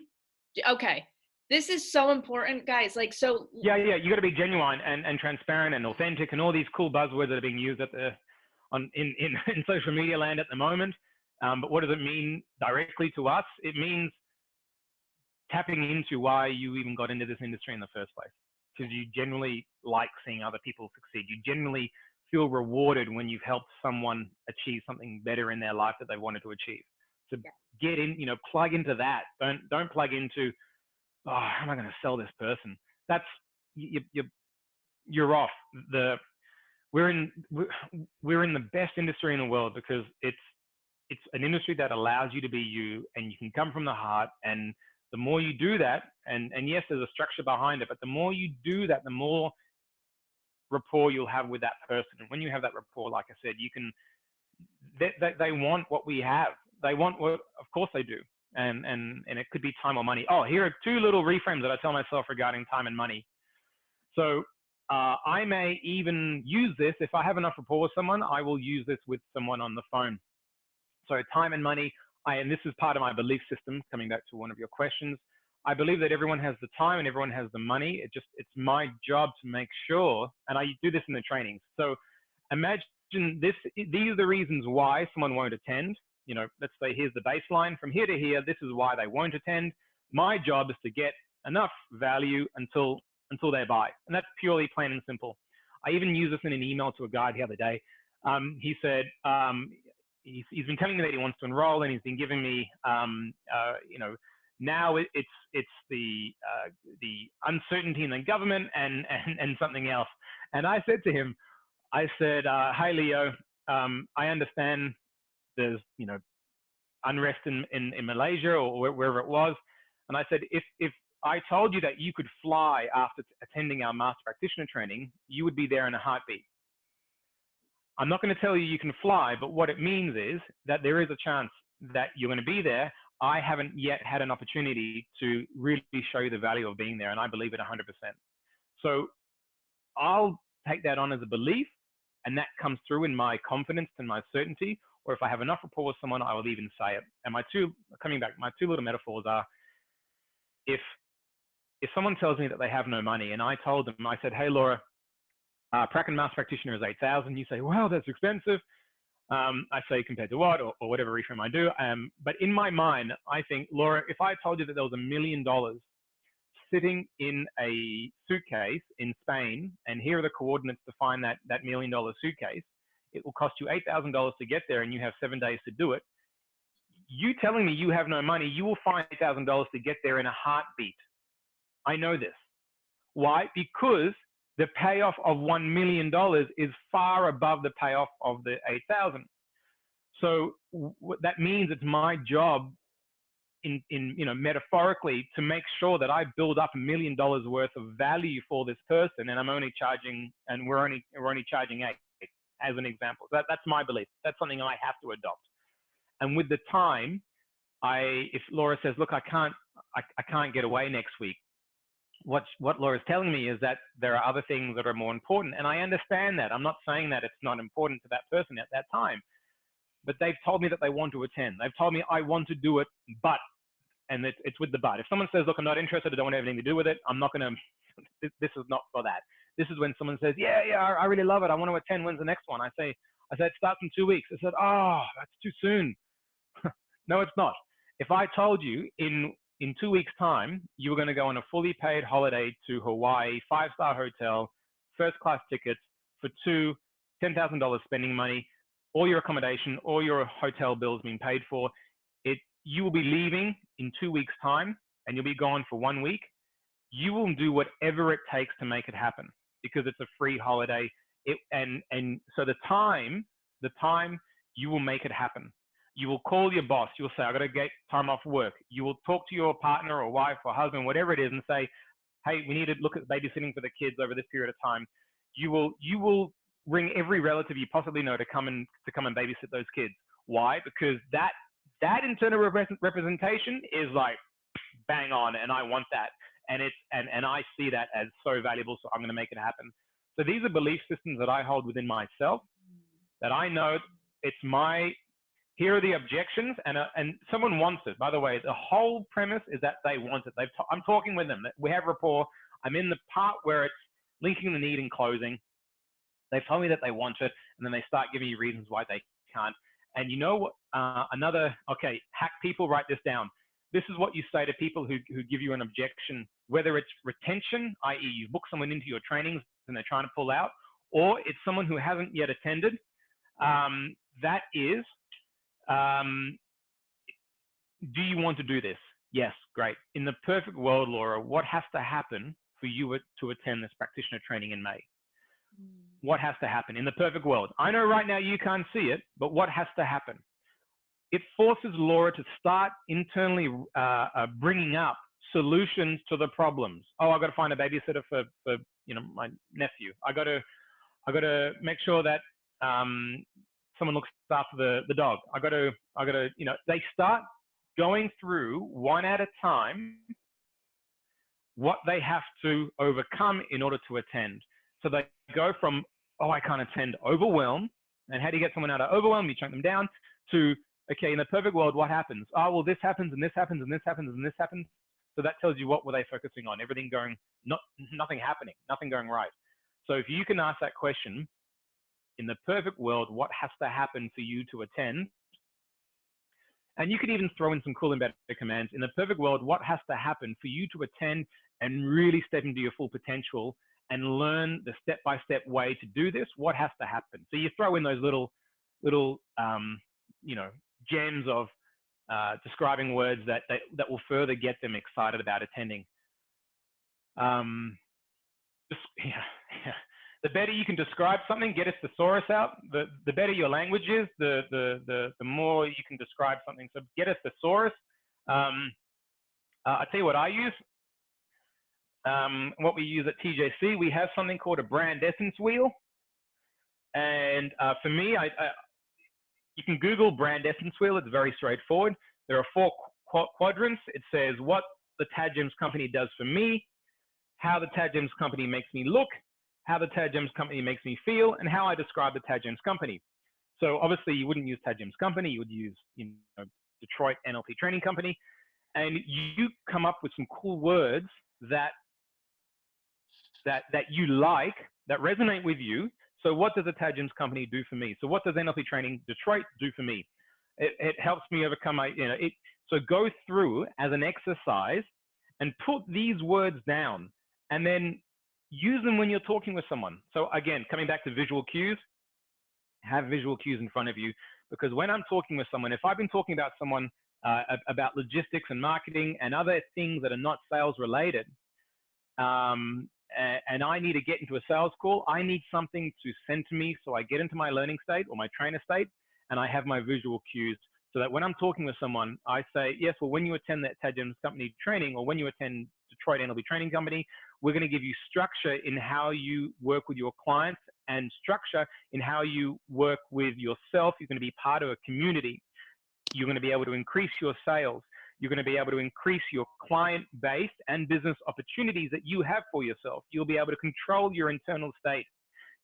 S1: yes. Okay. This is so important, guys. So.
S2: Yeah. You got to be genuine and transparent and authentic and all these cool buzzwords that are being used in social media land at the moment. But what does it mean directly to us? It means tapping into why you even got into this industry in the first place, because you generally like seeing other people succeed. You generally feel rewarded when you've helped someone achieve something better in their life that they wanted to achieve. So get in, plug into that. Don't plug into, oh, how am I going to sell this person? that's you're off. The we're in we're in the best industry in the world because it's an industry that allows you to be you, and you can come from the heart. And the more you do that, and yes, there's a structure behind it, but the more you do that, the more rapport you'll have with that person. And when you have that rapport, like I said, you can they want what we have. They want what, of course they do. And it could be time or money. Oh, here are two little reframes that I tell myself regarding time and money. So I may even use this if I have enough rapport with someone. I will use this with someone on the phone. So time and money, and this is part of my belief system, coming back to one of your questions. I believe that everyone has the time and everyone has the money. It's my job to make sure, and I do this in the trainings. So imagine this, these are the reasons why someone won't attend. You know, let's say here's the baseline from here to here. This is why they won't attend. My job is to get enough value until they buy. And that's purely plain and simple. I even used this in an email to a guy the other day. He said, he's been telling me that he wants to enroll, and he's been giving me, you know, now it's the uncertainty in the government and something else. And I said to him, I said, hey Leo, I understand there's, you know, unrest in Malaysia or wherever it was. And I said, if I told you that you could fly after attending our master practitioner training, you would be there in a heartbeat. I'm not going to tell you you can fly, but what it means is that there is a chance that you're going to be there. I haven't yet had an opportunity to really show you the value of being there, and I believe it 100%. So I'll take that on as a belief, and that comes through in my confidence and my certainty. Or if I have enough rapport with someone, I will even say it. And my two little metaphors are, if someone tells me that they have no money, and I told them, I said, hey Laura, Kraken Master Practitioner is 8,000. You say, wow, that's expensive. I say, compared to what, or whatever reframe I do. But in my mind, I think, Laura, if I told you that there was $1 million sitting in a suitcase in Spain, and here are the coordinates to find that $1 million suitcase, it will cost you $8,000 to get there, and you have 7 days to do it. You telling me you have no money, you will find $8,000 to get there in a heartbeat. I know this. Why? Because the payoff of $1 million is far above the payoff of the 8,000. So that means it's my job, in you know, metaphorically, to make sure that I build up $1 million worth of value for this person, and I'm only charging, and we're only charging 8, as an example. That's my belief. That's something I have to adopt. And with the time, if Laura says, look, I can't get away next week, what Laura's telling me is that there are other things that are more important. And I understand that. I'm not saying that it's not important to that person at that time, but they've told me that they want to attend. They've told me I want to do it, but, and it's with the but. If someone says, look, I'm not interested, I don't want anything to do with it, I'm not going to, this is not for that. This is when someone says, yeah, I really love it, I want to attend, when's the next one? I say, it starts in 2 weeks. I said, oh, that's too soon. No, it's not. If I told you in 2 weeks' time, you were going to go on a fully paid holiday to Hawaii, 5-star hotel, first-class tickets for two, $10,000 spending money, all your accommodation, all your hotel bills being paid for, you will be leaving in 2 weeks' time, and you'll be gone for 1 week. You will do whatever it takes to make it happen because it's a free holiday. And so the time, you will make it happen. You will call your boss. You'll say, I got to get time off work. You will talk to your partner or wife or husband, whatever it is, and say, hey, we need to look at babysitting for the kids over this period of time. You will ring every relative you possibly know to come and babysit those kids. Why? Because that internal representation is like bang on, and I want that. And I see that as so valuable, so I'm going to make it happen. So these are belief systems that I hold within myself, that I know it's my, here are the objections, and someone wants it. By the way, the whole premise is that they want it. I'm talking with them. We have rapport. I'm in the part where it's linking the need and closing. They've told me that they want it, and then they start giving you reasons why they can't. And you know what? Okay, hack people, write this down. This is what you say to people who give you an objection, whether it's retention, i.e. you book someone into your trainings and they're trying to pull out, or it's someone who hasn't yet attended. That is, do you want to do this? Yes, great. In the perfect world, Laura, what has to happen for you to attend this practitioner training in May?
S1: Mm.
S2: What has to happen in the perfect world? I know right now you can't see it, but what has to happen? It forces Laura to start internally bringing up solutions to the problems. Oh, I got to find a babysitter for my nephew. I got to make sure that someone looks after the dog. I got to they start going through one at a time what they have to overcome in order to attend. So they go from, oh, I can't attend, overwhelm. And how do you get someone out of overwhelm? You chunk them down to, okay, in the perfect world, what happens? Oh, well, this happens and this happens and this happens and this happens. So that tells you what were they focusing on, everything going, nothing happening, nothing going right. So if you can ask that question, in the perfect world, what has to happen for you to attend? And you could even throw in some cool embedded commands. In the perfect world, what has to happen for you to attend and really step into your full potential and learn the step-by-step way to do this? What has to happen? So you throw in those little gems of describing words that will further get them excited about attending. The better you can describe something, get a thesaurus out, the better your language is, the more you can describe something. So get a thesaurus. I'll tell you what I use. What we use at TJC, we have something called a brand essence wheel. And for me, you can Google brand essence wheel. It's very straightforward. There are 4 quadrants. It says what the Tad Gems company does for me, how the Tad Gems company makes me look, how the Tad Gems company makes me feel, and how I describe the Tad Gems company. So obviously you wouldn't use Tad Gems company, you would use Detroit NLP Training Company, and you come up with some cool words that you like, that resonate with you. So what does the Tad Gems company do for me? So what does NLP Training Detroit do for me? It helps me overcome so go through as an exercise and put these words down and then use them when you're talking with someone. So again, coming back to visual cues, have visual cues in front of you, because when I'm talking with someone, if I've been talking about someone about logistics and marketing and other things that are not sales related, and I need to get into a sales call, I need something to send to me so I get into my learning state or my trainer state, and I have my visual cues so that when I'm talking with someone, I say, yes, well, when you attend that Tad Gems company training or when you attend Detroit NLP Training Company, we're going to give you structure in how you work with your clients and structure in how you work with yourself. You're going to be part of a community. You're going to be able to increase your sales. You're going to be able to increase your client base and business opportunities that you have for yourself. You'll be able to control your internal state.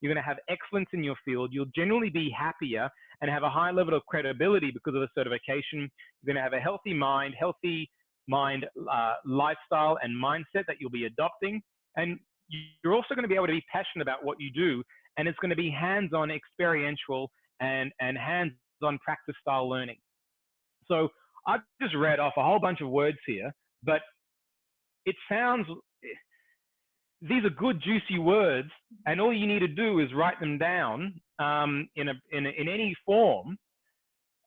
S2: You're going to have excellence in your field. You'll generally be happier and have a high level of credibility because of the certification. You're going to have a healthy mind, lifestyle and mindset that you'll be adopting. And you're also going to be able to be passionate about what you do. And it's going to be hands-on experiential and hands-on practice style learning. So I've just read off a whole bunch of words here, but it sounds, these are good, juicy words, and all you need to do is write them down in any form.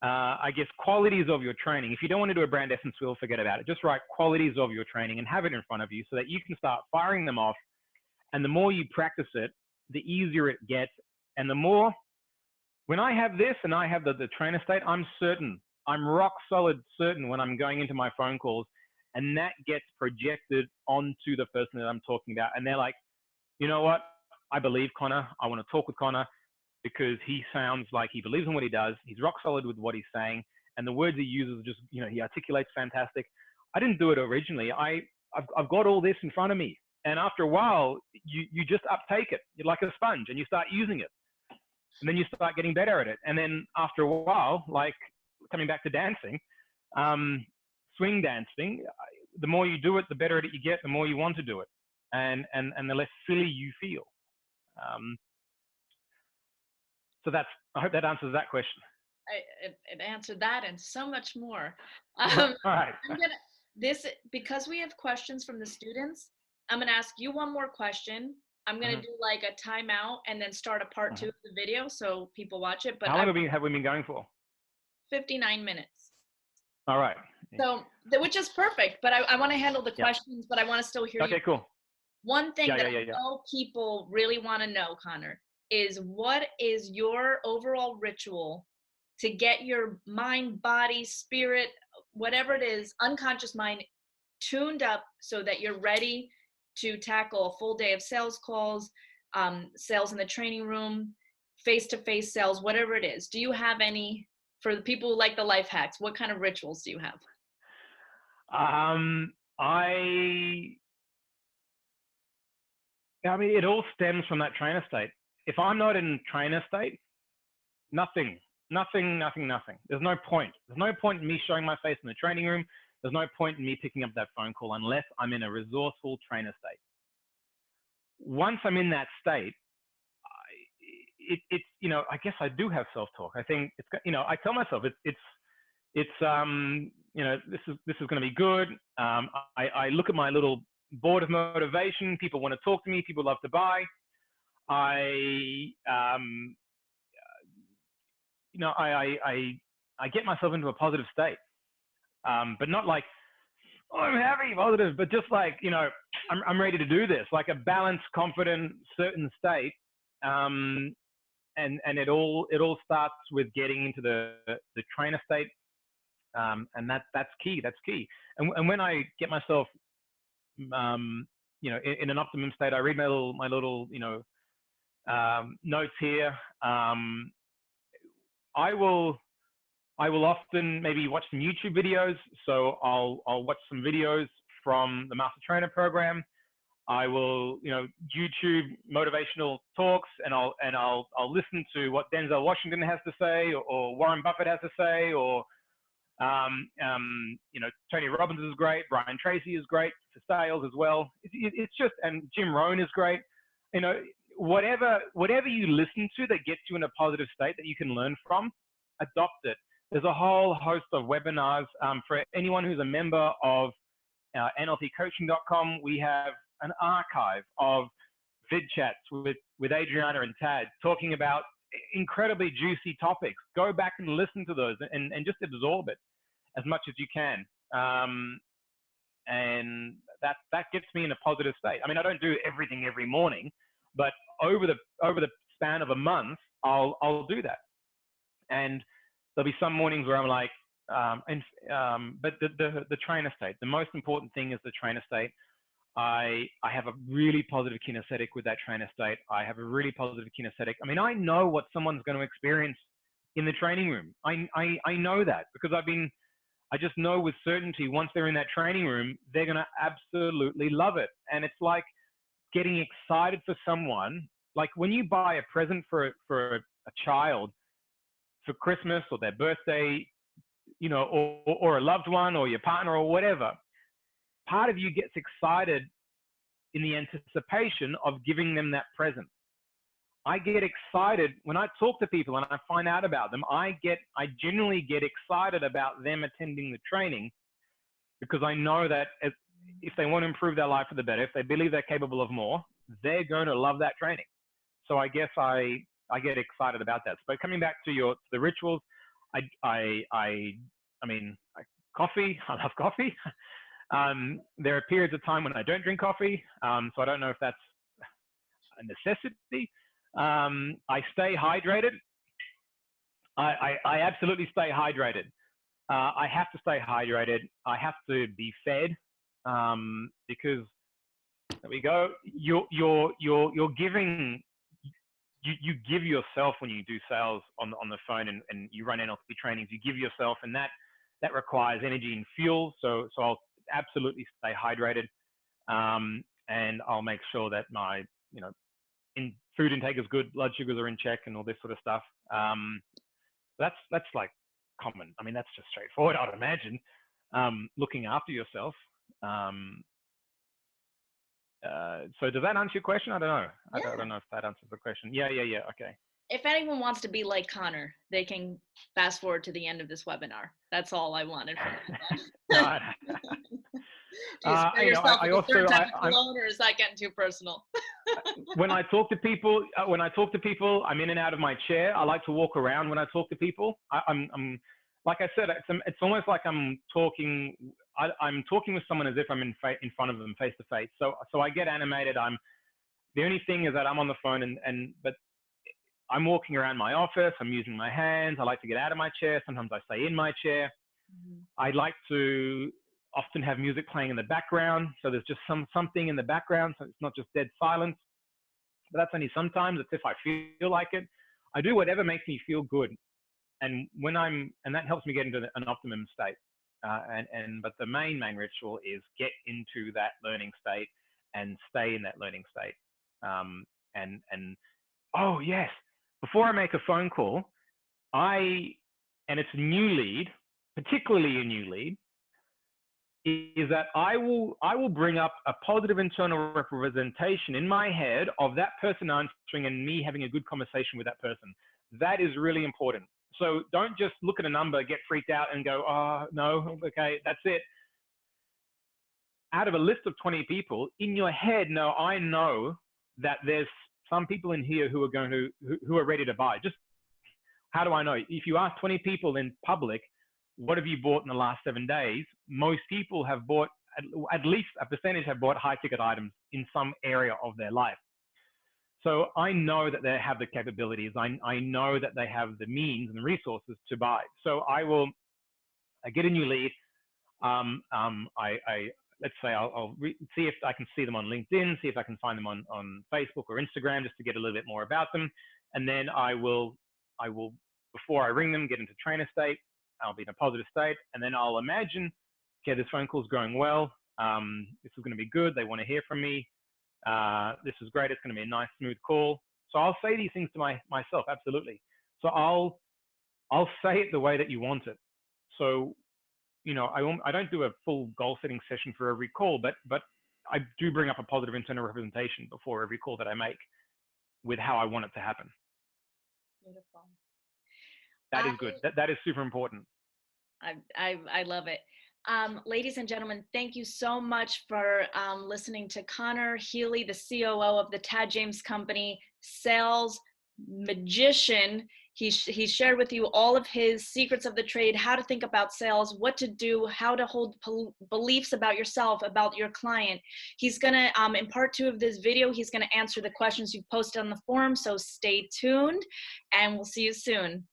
S2: I guess qualities of your training. If you don't want to do a brand essence wheel, forget about it. Just write qualities of your training and have it in front of you so that you can start firing them off. And the more you practice it, the easier it gets. And the more, when I have this and I have the trainer state, I'm certain, I'm rock solid certain when I'm going into my phone calls, and that gets projected onto the person that I'm talking about. And they're like, you know what? I believe Conor. I want to talk with Conor because he sounds like he believes in what he does. He's rock solid with what he's saying. And the words he uses, just, he articulates fantastic. I didn't do it originally. I've got all this in front of me. And after a while, you just uptake it. You're like a sponge and you start using it. And then you start getting better at it. And then after a while, like coming back to dancing, swing dancing, the more you do it, the better at it you get, the more you want to do it. And the less silly you feel. So I hope that answers that question.
S1: It answered that and so much more.
S2: All right.
S1: Because we have questions from the students, I'm going to ask you one more question. I'm going to do like a timeout and then start a part 2 of the video so people watch it. But
S2: how long have we been going for?
S1: 59 minutes.
S2: All right.
S1: So, which is perfect, but I want to handle the questions, but I want to still hear you.
S2: Okay, cool.
S1: One thing
S2: Yeah,
S1: that
S2: yeah,
S1: I
S2: yeah, yeah.
S1: know people really want to know, Conor, is what is your overall ritual to get your mind, body, spirit, whatever it is, unconscious mind tuned up so that you're ready to tackle a full day of sales calls, sales in the training room, face-to-face sales, whatever it is. Do you have any, for the people who like the life hacks, what kind of rituals do you have?
S2: I mean, it all stems from that trainer state. If I'm not in trainer state, nothing, nothing. There's no point. There's no point in me showing my face in the training room. There's no point in me picking up that phone call unless I'm in a resourceful trainer state. Once I'm in that state, it's, you know, I guess I do have self-talk. I think it's, you know, I tell myself it's you know, this is going to be good. I look at my little board of motivation. People want to talk to me. People love to buy. I you know, I get myself into a positive state, but not like, oh, I'm happy, positive, but just like, you know, I'm ready to do this, like a balanced, confident, certain state. And it all starts with getting into the trainer state, and that's key. That's key. And when I get myself, you know, in an optimum state, I read my little you know, notes here. I will often maybe watch some YouTube videos. So I'll watch some videos from the Master Trainer program. I will, you know, YouTube motivational talks, and I'll listen to what Denzel Washington has to say, or Warren Buffett has to say, or you know, Tony Robbins is great, Brian Tracy is great for sales as well. It's just, and Jim Rohn is great. You know, whatever you listen to that gets you in a positive state that you can learn from, adopt it. There's a whole host of webinars for anyone who's a member of NLPcoaching.com. We have an archive of vid chats with Adriana and Tad talking about incredibly juicy topics. Go back and listen to those and just absorb it as much as you can. And that gets me in a positive state. I mean, I don't do everything every morning, but over the span of a month, I'll do that. And there'll be some mornings where I'm like, but the trainer state, the most important thing is the trainer state. I have a really positive kinesthetic with that trainer state. I have a really positive kinesthetic. I mean, I know what someone's going to experience in the training room. I know that because I just know with certainty once they're in that training room, they're going to absolutely love it. And it's like getting excited for someone. Like when you buy a present for a child for Christmas or their birthday, you know, or a loved one or your partner or whatever, part of you gets excited in the anticipation of giving them that present. I get excited when I talk to people and I find out about them. I genuinely get excited about them attending the training because I know that if they want to improve their life for the better, if they believe they're capable of more, they're going to love that training. So I guess I get excited about that. But coming back to the rituals, I mean, coffee. I love coffee. There are periods of time when I don't drink coffee, so I don't know if that's a necessity. I stay hydrated. I absolutely stay hydrated. I have to stay hydrated. I have to be fed because there we go. You're giving. You give yourself when you do sales on the phone and you run NLP trainings. You give yourself, and that requires energy and fuel. So I'll absolutely stay hydrated, and I'll make sure that my food intake is good, blood sugars are in check, and all this sort of stuff. That's like common. I mean, that's just straightforward, I'd imagine. Looking after yourself. So does that answer your question? I don't know.
S1: Yeah.
S2: I don't know if that answers the question. Yeah. Okay.
S1: If anyone wants to be like Conor, they can fast forward to the end of this webinar. That's all I wanted from that. Do you spray yourself with a certain type of cologne, or is that getting too personal?
S2: When I talk to people, I'm in and out of my chair. I like to walk around when I talk to people. I'm like I said, it's almost like I'm talking with someone as if I'm in front of them face to face. So I get animated. The only thing is that I'm on the phone but I'm walking around my office. I'm using my hands. I like to get out of my chair. Sometimes I stay in my chair.
S1: Mm-hmm.
S2: I like to often have music playing in the background. So there's just something in the background. So it's not just dead silence. But that's only sometimes. It's if I feel like it. I do whatever makes me feel good. And that helps me get into an optimum state. But the main ritual is get into that learning state and stay in that learning state. And oh yes, before I make a phone call, and it's a new lead, particularly a new lead, is that I will bring up a positive internal representation in my head of that person answering and me having a good conversation with that person. That is really important. So don't just look at a number, get freaked out and go, oh, no, okay, that's it. Out of a list of 20 people, in your head, no, I know that there's some people in here who are ready to buy. Just how do I know? If you ask 20 people in public, what have you bought in the last 7 days? Most people have bought, at least a percentage have bought high ticket items in some area of their life. So I know that they have the capabilities. I know that they have the means and the resources to buy. So I get a new lead. Let's say I'll see if I can see them on LinkedIn, see if I can find them on Facebook or Instagram, just to get a little bit more about them. And then I will, before I ring them, get into trainer state. I'll be in a positive state, and then I'll imagine, okay, this phone call is going well. This is going to be good. They want to hear from me. This is great. It's going to be a nice, smooth call. So I'll say these things to myself, absolutely. So I'll say it the way that you want it. So, I don't do a full goal setting session for every call, but I do bring up a positive internal representation before every call that I make with how I want it to happen.
S1: Beautiful.
S2: That is good. That is super important.
S1: I love it. Ladies and gentlemen, thank you so much for listening to Conor Healy, the COO of the Tad James Company, sales magician. He shared with you all of his secrets of the trade, how to think about sales, what to do, how to hold beliefs about yourself, about your client. He's going to, in part 2 of this video, he's going to answer the questions you've posted on the forum. So stay tuned and we'll see you soon.